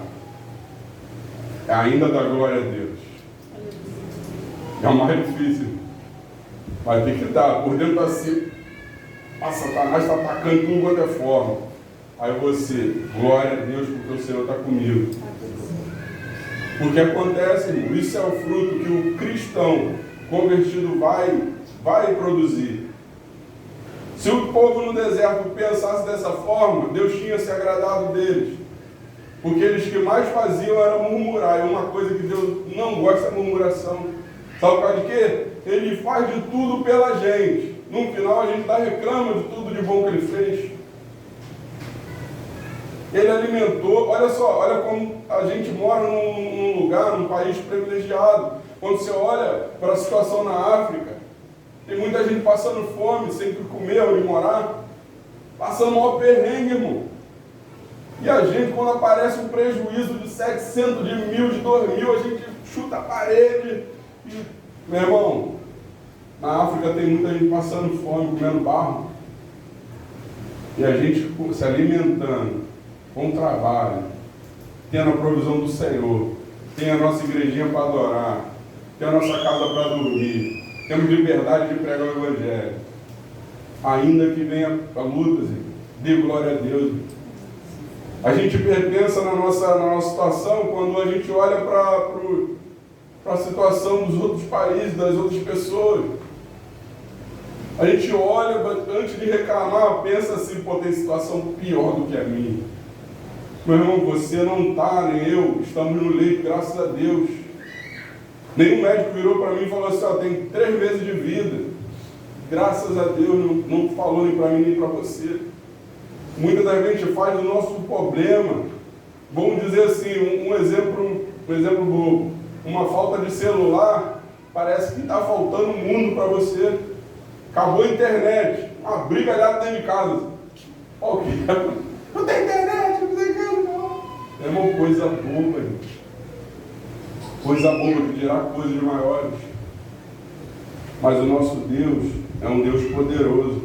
é ainda da glória a Deus. É o mais difícil. Vai ter que dar, por dentro assim, a Satanás está atacando tudo quanto é forma. Aí você, glória a Deus, porque o Senhor está comigo. Porque acontece, irmão, isso é o fruto que o cristão convertido vai produzir. Se o povo no deserto pensasse dessa forma, Deus tinha se agradado deles. Porque eles que mais faziam era murmurar. E uma coisa que Deus não gosta é murmuração. Sabe por causa de quê? Ele faz de tudo pela gente. No final a gente reclama de tudo de bom que ele fez. Ele alimentou, olha só, olha como a gente mora num lugar, num país privilegiado. Quando você olha para a situação na África, tem muita gente passando fome, sem comer, onde morar, passando maior perrengue, irmão. E a gente, quando aparece um prejuízo de 700, de 1.000, de 2.000, a gente chuta a parede. E, meu irmão, na África tem muita gente passando fome, comendo barro. E a gente se alimentando com trabalho, tendo a provisão do Senhor. tem a nossa igrejinha para adorar, tem a nossa casa para dormir, temos liberdade de pregar o Evangelho. Ainda que venha a luta, dê glória a Deus. A gente pensa na nossa situação quando a gente olha para a situação dos outros países, das outras pessoas. A gente olha, antes de reclamar, pensa assim, pô, tem situação pior do que a minha. Meu irmão, você não está, nem eu, estamos no leito, graças a Deus. Nenhum médico virou para mim e falou assim, ó, tem 3 meses de vida. Graças a Deus, não falou nem para mim nem para você. Muitas das vezes a gente faz do nosso problema, vamos dizer assim, um exemplo bobo. Uma falta de celular, parece que está faltando o mundo para você. Acabou a internet, uma briga ali dentro de casa. Ó, o que? Não tem internet, não tem nada, não. É uma coisa boba, gente. Coisa boba, que dirá coisas maiores. Mas o nosso Deus é um Deus poderoso.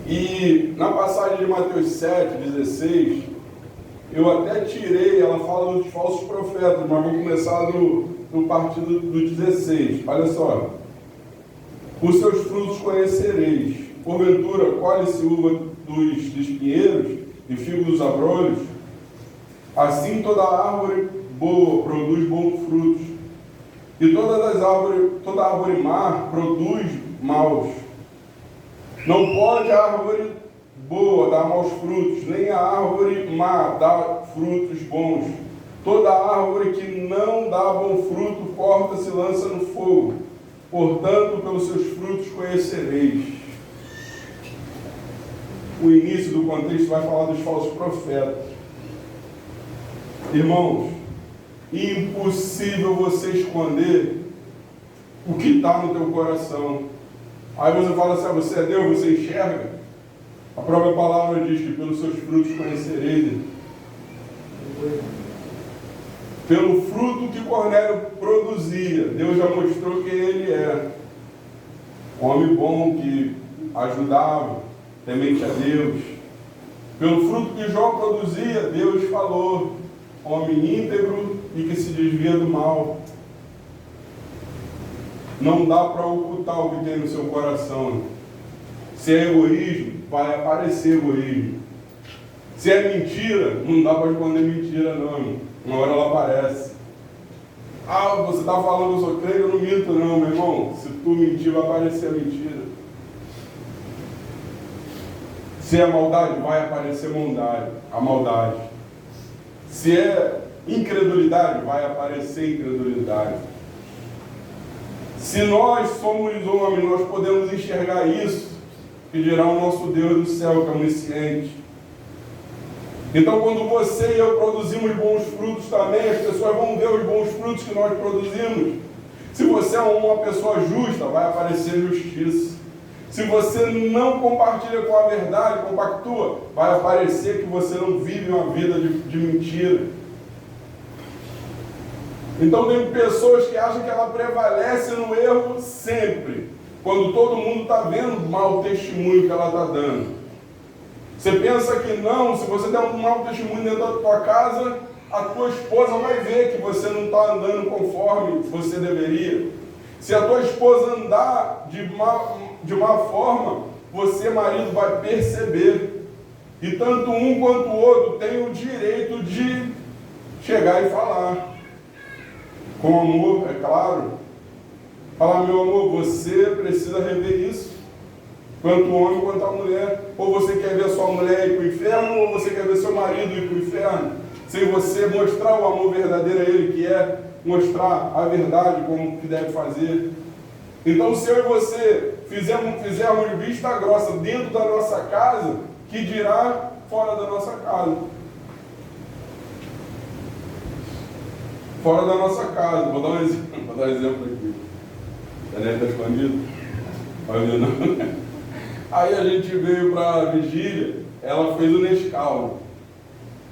E na passagem de Mateus 7:16, eu até tirei, ela fala dos falsos profetas, mas vou começar no partido do 16. Olha só. Os seus frutos conhecereis. Porventura, colhe-se uva dos espinheiros e figo dos abrolhos? Assim toda árvore boa produz bons frutos, e toda árvore má produz maus. Não pode a árvore boa dar maus frutos, nem a árvore má dar frutos bons. Toda árvore que não dá bom fruto corta-se e lança no fogo. Portanto, pelos seus frutos conhecereis. O início do contexto vai falar dos falsos profetas. Irmãos, impossível você esconder o que está no teu coração. Aí você fala assim, você é Deus, você enxerga? A própria palavra diz que pelos seus frutos conhecereis. Pelo fruto que Cornélio produzia, Deus já mostrou quem ele é. Um homem bom que ajudava, temente a Deus. Pelo fruto que Jó produzia, Deus falou, homem íntegro e que se desvia do mal. Não dá para ocultar o que tem no seu coração. Se é egoísmo, vai aparecer egoísmo. Se é mentira, não dá para esconder mentira não, irmão. Uma hora ela aparece. Ah, você está falando que eu sou crente, eu não minto não, meu irmão. Se tu mentir, vai aparecer a mentira. Se é maldade, vai aparecer a maldade. Se é incredulidade, vai aparecer incredulidade. Se nós somos homens, nós podemos enxergar isso, que dirá o nosso Deus do céu, que é onisciente. Então, quando você e eu produzimos bons frutos também, as pessoas vão ver os bons frutos que nós produzimos. Se você é uma pessoa justa, vai aparecer justiça. Se você não compartilha com a verdade, compactua, vai aparecer que você não vive uma vida de mentira. Então tem pessoas que acham que ela prevalece no erro sempre, quando todo mundo está vendo o mau testemunho que ela está dando. Você pensa que não, se você der um mau testemunho dentro da tua casa, a tua esposa vai ver que você não está andando conforme você deveria. Se a tua esposa andar de má forma, você, marido, vai perceber. E tanto um quanto o outro tem o direito de chegar e falar. Com amor, é claro. Falar, meu amor, você precisa rever isso. Tanto o homem quanto a mulher. Ou você quer ver a sua mulher ir para o inferno, ou você quer ver seu marido ir para o inferno. Sem você mostrar o amor verdadeiro a ele, que é mostrar a verdade como que deve fazer. Então, se eu e você fizermos vista grossa dentro da nossa casa, que dirá fora da nossa casa? Fora da nossa casa. Vou dar um exemplo aqui. A Daniela está escondido? Vai ver não? Aí a gente veio para a vigília, ela fez o Nescau.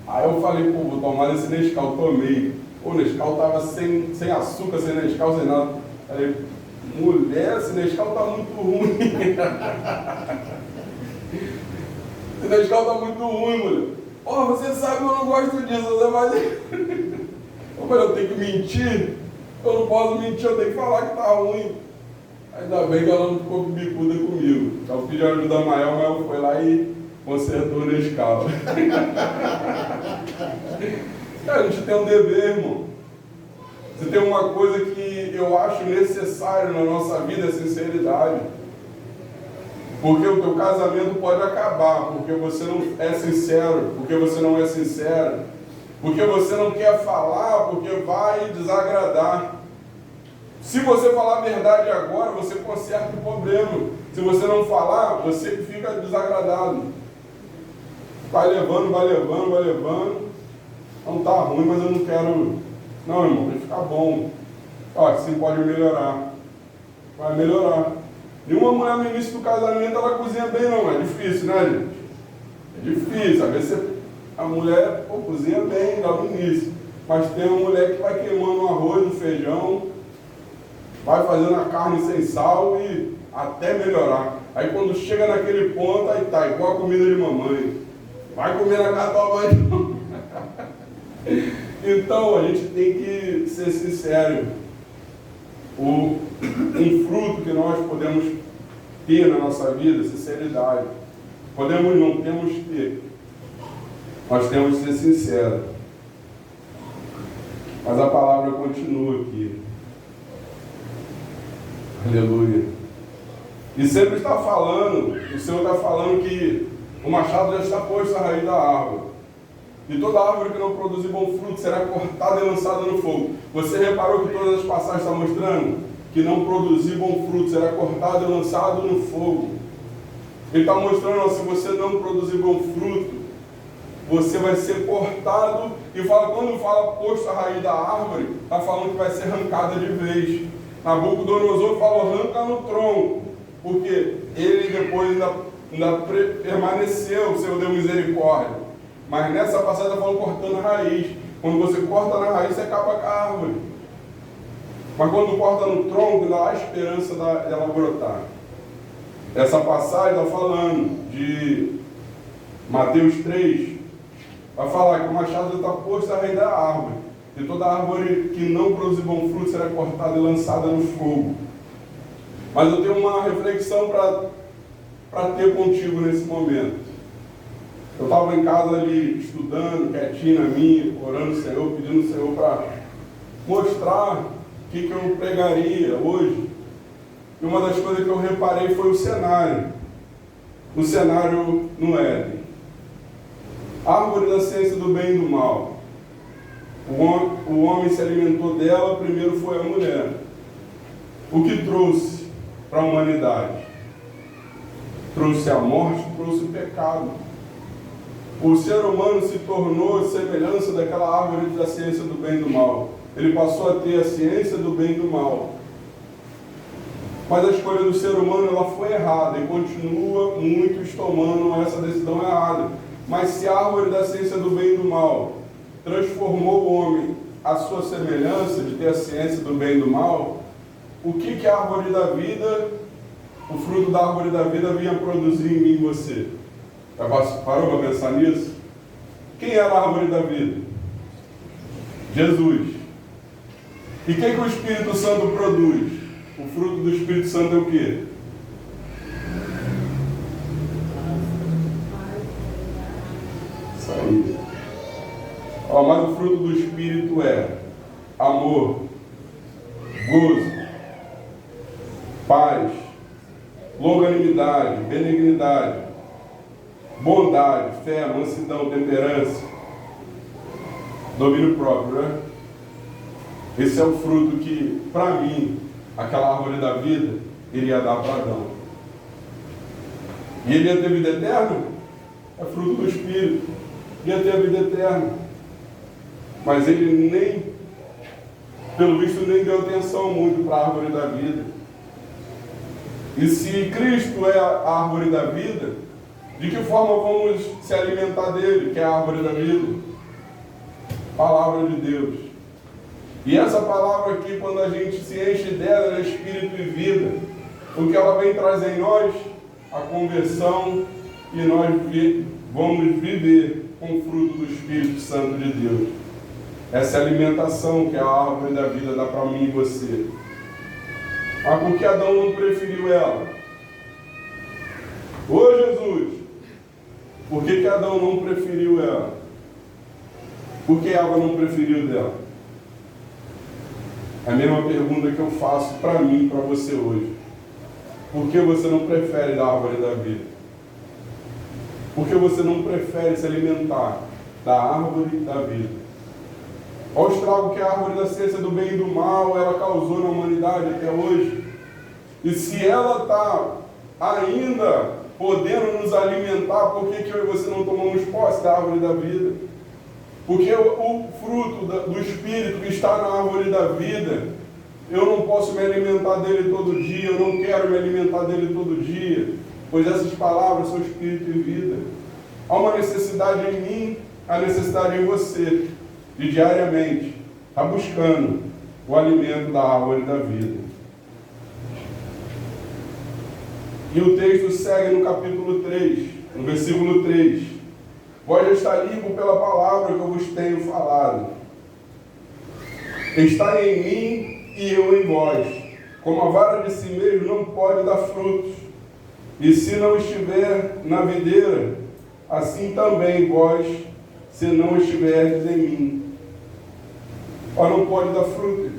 Aí eu falei, pô, vou tomar esse Nescau, tomei. Pô, o Nescau estava sem açúcar, sem Nescau, sem nada. Falei, mulher, esse Nescau está muito ruim. Esse Nescau está muito ruim, mulher. Ó, você sabe que eu não gosto disso, né? Mas eu falei, eu tenho que mentir? Eu não posso mentir, eu tenho que falar que tá ruim. Ainda bem que ela não ficou bicuda comigo. Eu pedi ajuda a Mael, mas ela foi lá e consertou na escala. A gente tem um dever, irmão. Se tem uma coisa que eu acho necessário na nossa vida, é sinceridade. Porque o teu casamento pode acabar, porque você não é sincero, porque você não é sincera, porque você não quer falar, porque vai desagradar. Se você falar a verdade agora, você conserta o problema. Se você não falar, você fica desagradado. Vai levando, vai levando, vai levando. Não está ruim, mas eu não quero... Não, irmão, vai ficar bom. Ó, assim pode melhorar. Vai melhorar. Nenhuma mulher no início do casamento, ela cozinha bem, não. É difícil, né, gente? É difícil. Às vezes a mulher cozinha bem lá no início. Mas tem uma mulher que vai queimando o arroz, o feijão, vai fazendo a carne sem sal e até melhorar. Aí quando chega naquele ponto, aí tá, igual a comida de mamãe. Vai comer na casa da tua mãe. Então, a gente tem que ser sincero. Um fruto que nós podemos ter na nossa vida, sinceridade. Podemos não, temos que ter. Nós temos que ser sinceros. Mas a palavra continua aqui. Aleluia. E sempre está falando, o Senhor está falando que o machado já está posto à raiz da árvore. E toda árvore que não produzir bom fruto será cortada e lançada no fogo. Você reparou que todas as passagens estão mostrando que não produzir bom fruto será cortado e lançado no fogo. Ele está mostrando, ó, se você não produzir bom fruto, você vai ser cortado. E fala, quando fala posto à raiz da árvore, está falando que vai ser arrancada de vez. Nabucodonosor falou, arranca no tronco, porque ele depois ainda permaneceu, o Senhor deu misericórdia. Mas nessa passagem está falando cortando a raiz. Quando você corta na raiz, você acaba com a árvore. Mas quando corta no tronco, ainda há esperança dela brotar. Essa passagem está falando de Mateus 3, vai falar que o machado está posto à raiz da árvore. E toda árvore que não produzir bom fruto será cortada e lançada no fogo. Mas eu tenho uma reflexão para ter contigo nesse momento. Eu estava em casa ali, estudando, quietinho na minha, orando ao Senhor, pedindo ao Senhor para mostrar o que eu pregaria hoje. E uma das coisas que eu reparei foi o cenário. O cenário no Éden. Árvore da ciência do bem e do mal. O homem se alimentou dela, primeiro foi a mulher. O que trouxe para a humanidade? Trouxe a morte, trouxe o pecado. O ser humano se tornou semelhança daquela árvore da ciência do bem e do mal. Ele passou a ter a ciência do bem e do mal. Mas a escolha do ser humano ela foi errada e continua muitos tomando essa decisão errada. Mas se a árvore da ciência do bem e do mal transformou o homem à sua semelhança de ter a ciência do bem e do mal, o que a árvore da vida, o fruto da árvore da vida vinha produzir em mim e você? Parou para pensar nisso? Quem era a árvore da vida? Jesus. E o que o Espírito Santo produz? O fruto do Espírito Santo é o quê? Isso aí. Ó, mas o fruto do Espírito é amor, gozo, paz, longanimidade, benignidade, bondade, fé, mansidão, temperança, domínio próprio, né? Esse é o fruto que, para mim, aquela árvore da vida iria dar para Adão. E ele ia ter vida eterna? É fruto do Espírito. Ia ter a vida eterna. Mas ele nem, pelo visto, nem deu atenção muito para a árvore da vida. E se Cristo é a árvore da vida, de que forma vamos se alimentar dele, que é a árvore da vida? Palavra de Deus. E essa palavra aqui, quando a gente se enche dela, ela é espírito e vida. O que ela vem trazer em nós? A conversão, e nós vamos viver com o fruto do Espírito Santo de Deus. Essa é a alimentação que a árvore da vida dá para mim e você. Mas por que Adão não preferiu ela? Ô Jesus, por que Adão não preferiu ela? Por que Eva não preferiu dela? É a mesma pergunta que eu faço para mim e para você hoje. Por que você não prefere da árvore da vida? Por que você não prefere se alimentar da árvore da vida? Olha o estrago que a árvore da ciência do bem e do mal ela causou na humanidade até hoje. E se ela está ainda podendo nos alimentar, por que eu e você não tomamos posse da árvore da vida? Porque o fruto do Espírito que está na árvore da vida, eu não posso me alimentar dele todo dia, eu não quero me alimentar dele todo dia, pois essas palavras são Espírito e vida. Há uma necessidade em mim, há necessidade em você, de diariamente estar buscando o alimento da árvore da vida. E o texto segue no capítulo 3, no versículo 3. Vós já está limpo pela palavra que eu vos tenho falado. Está em mim e eu em vós. Como a vara de si mesmo não pode dar frutos, e se não estiver na videira, assim também vós, se não estiverdes em mim. Ela não pode dar fruto.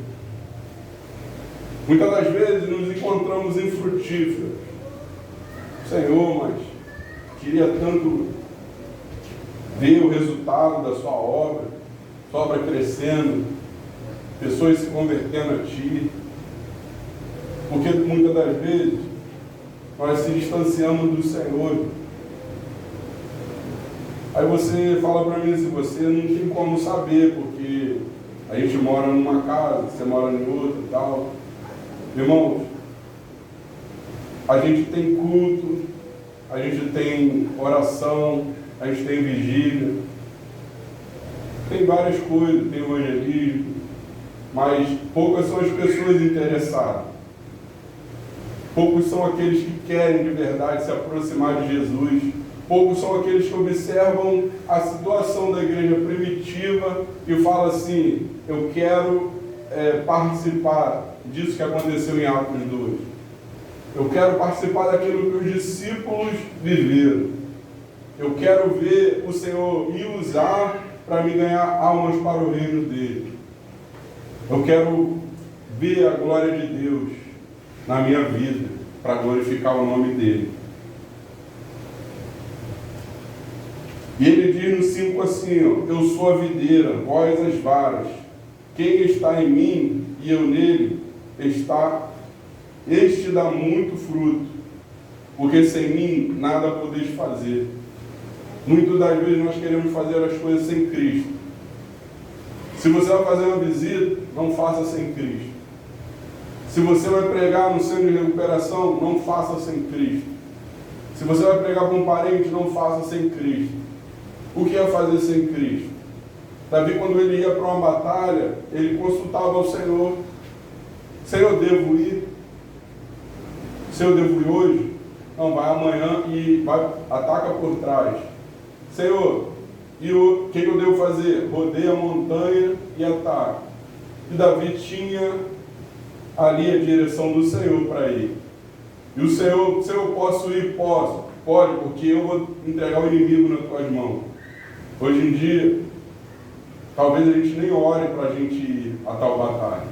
Muitas das vezes nos encontramos infrutíferos. Senhor, mas queria tanto ver o resultado da sua obra crescendo, pessoas se convertendo a Ti, porque muitas das vezes nós se distanciamos do Senhor. Aí você fala para mim assim, você não tem como saber, porque a gente mora numa casa, você mora em outra e tal. Irmãos, a gente tem culto, a gente tem oração, a gente tem vigília, tem várias coisas, tem evangelismo, mas poucas são as pessoas interessadas. Poucos são aqueles que querem de verdade se aproximar de Jesus. Poucos são aqueles que observam a situação da igreja primitiva e falam assim, eu quero participar disso que aconteceu em Atos 2. Eu quero participar daquilo que os discípulos viveram. Eu quero ver o Senhor me usar para me ganhar almas para o reino dele. Eu quero ver a glória de Deus na minha vida, para glorificar o nome dele. E ele diz no 5 assim, ó, eu sou a videira, vós as varas. Quem está em mim e eu nele, este dá muito fruto, porque sem mim nada podeis fazer. Muitas das vezes nós queremos fazer as coisas sem Cristo. Se você vai fazer uma visita, não faça sem Cristo. Se você vai pregar no centro de recuperação, não faça sem Cristo. Se você vai pregar para um parente, não faça sem Cristo. O que é fazer sem Cristo? Davi, quando ele ia para uma batalha, ele consultava ao Senhor. Senhor, devo ir? Senhor, devo ir hoje? Não, vai amanhã e ataca por trás. Senhor, e o que eu devo fazer? Rodeia a montanha e ataca. E Davi tinha ali a direção do Senhor para ir. E o Senhor, posso ir? Posso. Pode, porque eu vou entregar o inimigo nas tuas mãos. Hoje em dia, talvez a gente nem ore para a gente ir a tal batalha.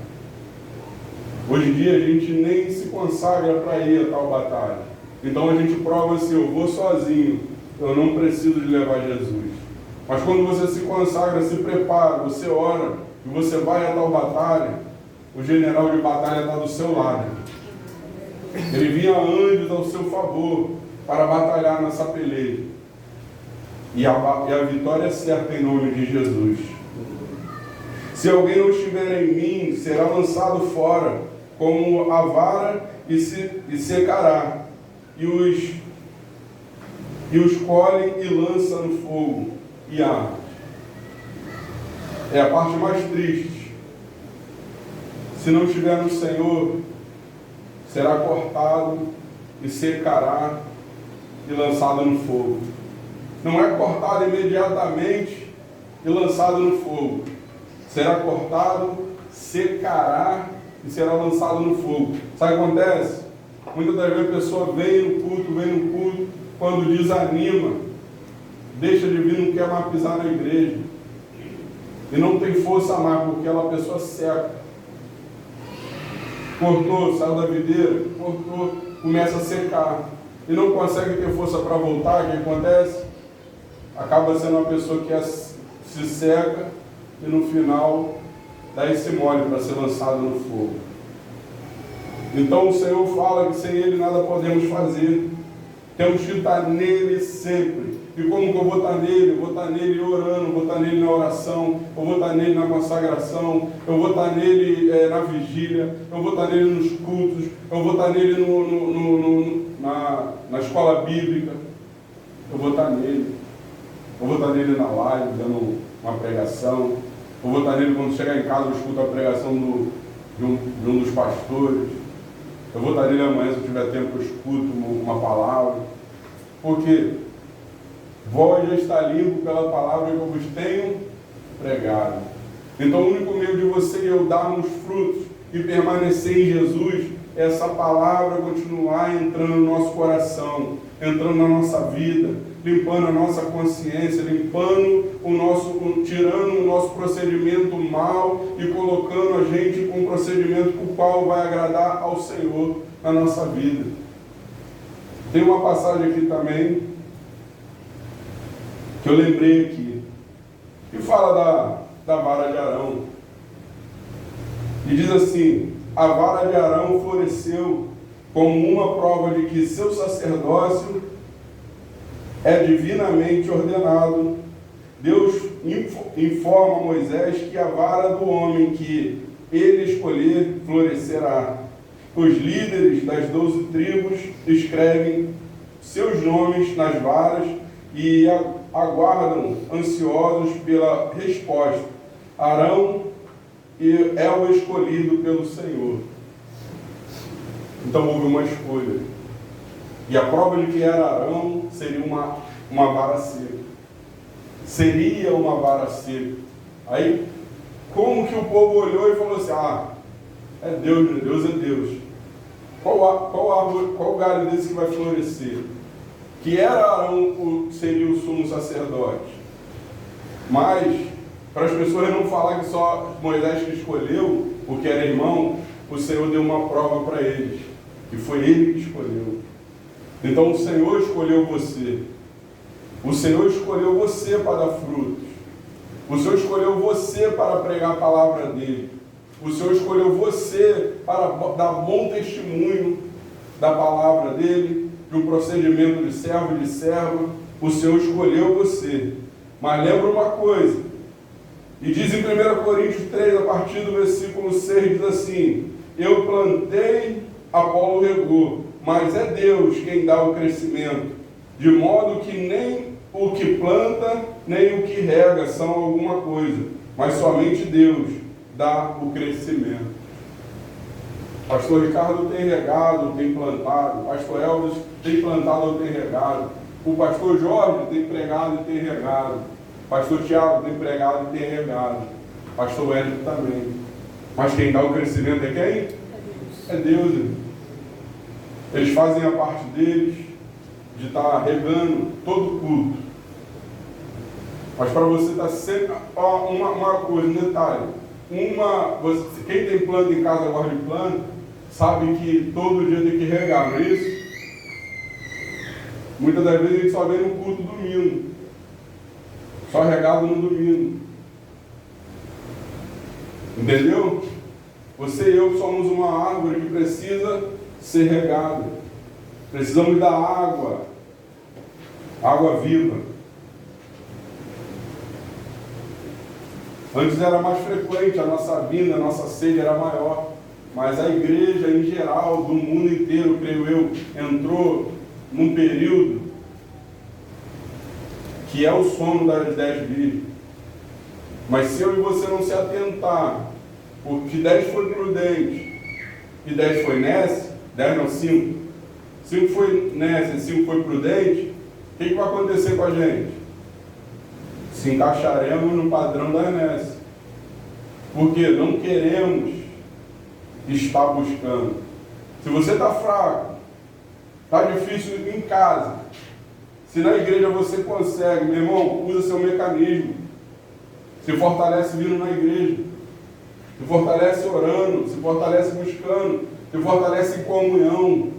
Hoje em dia a gente nem se consagra para ir a tal batalha. Então a gente prova assim, eu vou sozinho, eu não preciso de levar Jesus. Mas quando você se consagra, se prepara, você ora e você vai a tal batalha, o general de batalha está do seu lado. Ele vinha anjos ao seu favor para batalhar nessa peleja. E a vitória é certa em nome de Jesus. Se alguém não estiver em mim, será lançado fora, como a vara, e secará. E os colhem e lançam no fogo, e arde. É a parte mais triste. Se não estiver no Senhor, será cortado e secará e lançado no fogo. não é cortado imediatamente e lançado no fogo. Será cortado, secará e será lançado no fogo. Sabe o que acontece? Muitas das vezes a pessoa vem no culto, quando desanima, deixa de vir, não quer mais pisar na igreja. E não tem força mais, porque ela é uma pessoa seca. Cortou, saiu da videira, cortou, começa a secar. E não consegue ter força para voltar. O que acontece? Acaba sendo uma pessoa que se seca e no final dá esse mole para ser lançado no fogo. Então o Senhor fala que sem Ele nada podemos fazer. Temos que estar nele sempre. E como que eu vou estar nele? Eu vou estar nele orando, eu vou estar nele na oração, eu vou estar nele na consagração, eu vou estar nele na vigília, eu vou estar nele nos cultos, eu vou estar nele na escola bíblica, eu vou estar nele. Eu vou estar nele na live, dando uma pregação, eu vou estar nele quando chegar em casa, eu escuto a pregação de um dos pastores. Eu vou estar nele amanhã, se eu tiver tempo, eu escuto uma palavra. Porque vós já está limpo pela palavra que eu vos tenho pregado. Então o único meio de você e eu darmos frutos e permanecer em Jesus é essa palavra continuar entrando no nosso coração, entrando na nossa vida, limpando a nossa consciência, tirando o nosso procedimento mal e colocando a gente com um procedimento com o qual vai agradar ao Senhor na nossa vida. Tem uma passagem aqui também, que eu lembrei aqui, que fala da vara de Arão. E diz assim: a vara de Arão floresceu como uma prova de que seu sacerdócio é divinamente ordenado. Deus informa a Moisés que a vara do homem que ele escolher florescerá. Os líderes das 12 tribos escrevem seus nomes nas varas e aguardam ansiosos pela resposta. Arão é o escolhido pelo Senhor. Então houve uma escolha. E a prova de que era Arão seria uma vara seca. Seria uma vara seca. Aí, como que o povo olhou e falou assim: é Deus, Deus é Deus. Qual galho desse que vai florescer? Que era Arão, seria o sumo sacerdote. Mas, para as pessoas não falar que só Moisés que escolheu, porque era irmão, o Senhor deu uma prova para eles, que foi ele que escolheu. Então o Senhor escolheu você. O Senhor escolheu você para dar frutos. O Senhor escolheu você para pregar a palavra dele. O Senhor escolheu você para dar bom testemunho da palavra dele, de um procedimento de servo e de serva. O Senhor escolheu você. Mas lembra uma coisa, e diz em 1 Coríntios 3, a partir do versículo 6, diz assim: eu plantei, Apolo regou, mas é Deus quem dá o crescimento, de modo que nem o que planta, nem o que rega são alguma coisa, mas somente Deus dá o crescimento. Pastor Ricardo tem regado, tem plantado, Pastor Elvis tem plantado ou tem regado, o Pastor Jorge tem pregado e tem regado, Pastor Tiago tem pregado e tem regado, Pastor Hélio também. Mas quem dá o crescimento é quem? É Deus. Eles fazem a parte deles de estar regando todo o culto. Mas para você estar sempre... uma coisa, um detalhe. Quem tem planta em casa, gosta de planta, sabe que todo dia tem que regar, não é isso? Muitas das vezes a gente só vê no culto domingo. Só regado no domingo. Entendeu? Você e eu somos uma árvore que precisa ser regada. Precisamos da água. Água viva. Antes era mais frequente, a nossa vinda, a nossa sede era maior. Mas a igreja em geral, do mundo inteiro, creio eu, entrou num período que é o sono das 10 virgens. Mas se eu e você não se atentar, porque 10 foi prudente e 10 foi nesse, 10 não, 5. 5 foi nesse e 5 foi prudente, o que vai acontecer com a gente? Se encaixaremos no padrão da inércia. Porque não queremos estar buscando. Se você está fraco, está difícil em casa, se na igreja você consegue, meu irmão, usa seu mecanismo. Se fortalece vindo na igreja. Se fortalece orando, se fortalece buscando, se fortalece em comunhão.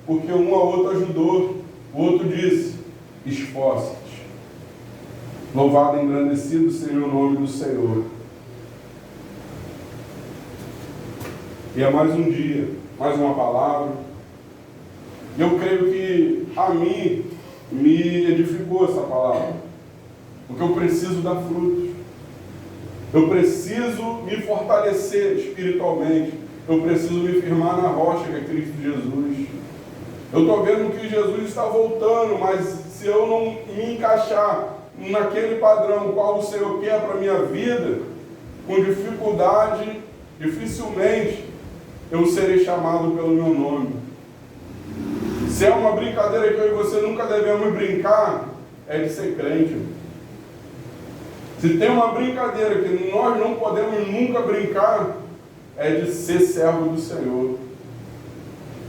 Porque um ao outro ajudou. O outro disse, esforça-te. Louvado e engrandecido seja o nome do Senhor. E é mais um dia, mais uma palavra. E eu creio que a mim me edificou essa palavra. Porque eu preciso dar frutos. Eu preciso me fortalecer espiritualmente. Eu preciso me firmar na rocha que é Cristo Jesus. Eu estou vendo que Jesus está voltando, mas se eu não me encaixar naquele padrão qual o Senhor quer para a minha vida, com dificuldade, dificilmente eu serei chamado pelo meu nome. Se é uma brincadeira que eu e você nunca devemos brincar, é de ser crente. Se tem uma brincadeira que nós não podemos nunca brincar, é de ser servo do Senhor.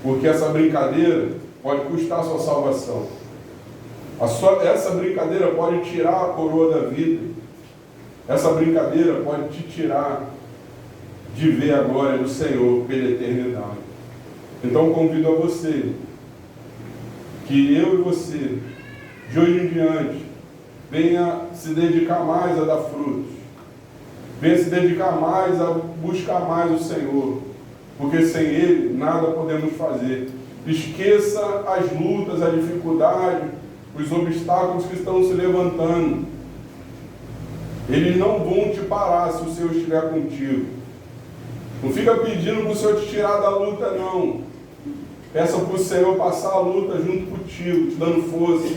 Porque essa brincadeira pode custar a sua salvação. Essa brincadeira pode tirar a coroa da vida. Essa brincadeira pode te tirar de ver a glória do Senhor pela eternidade. Então convido a você, que eu e você, de hoje em diante, venha se dedicar mais a dar frutos. Venha se dedicar mais a buscar mais o Senhor. Porque sem Ele, nada podemos fazer. Esqueça as lutas, a dificuldade, os obstáculos que estão se levantando. Eles não vão te parar se o Senhor estiver contigo. Não fica pedindo para o Senhor te tirar da luta, não. Peça para o Senhor passar a luta junto contigo, te dando força,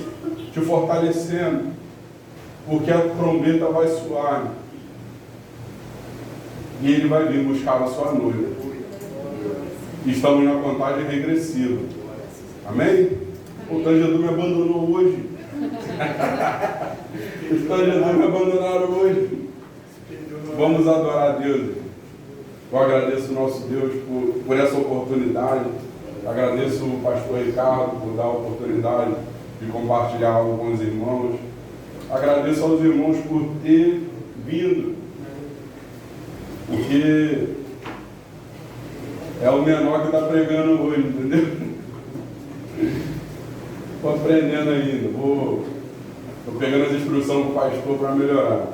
te fortalecendo. Porque a trombeta vai soar. E Ele vai vir buscar a sua noiva. Estamos na contagem regressiva. Amém? O Tangedu me abandonou hoje. Os Tangedu me abandonaram hoje. Vamos adorar a Deus. Eu agradeço o nosso Deus por essa oportunidade. Agradeço o pastor Ricardo por dar a oportunidade de compartilhar algo com os irmãos. Agradeço aos irmãos por ter vindo. Porque é o menor que está pregando hoje, entendeu? Estou aprendendo ainda. Estou pegando as instruções do pastor para melhorar.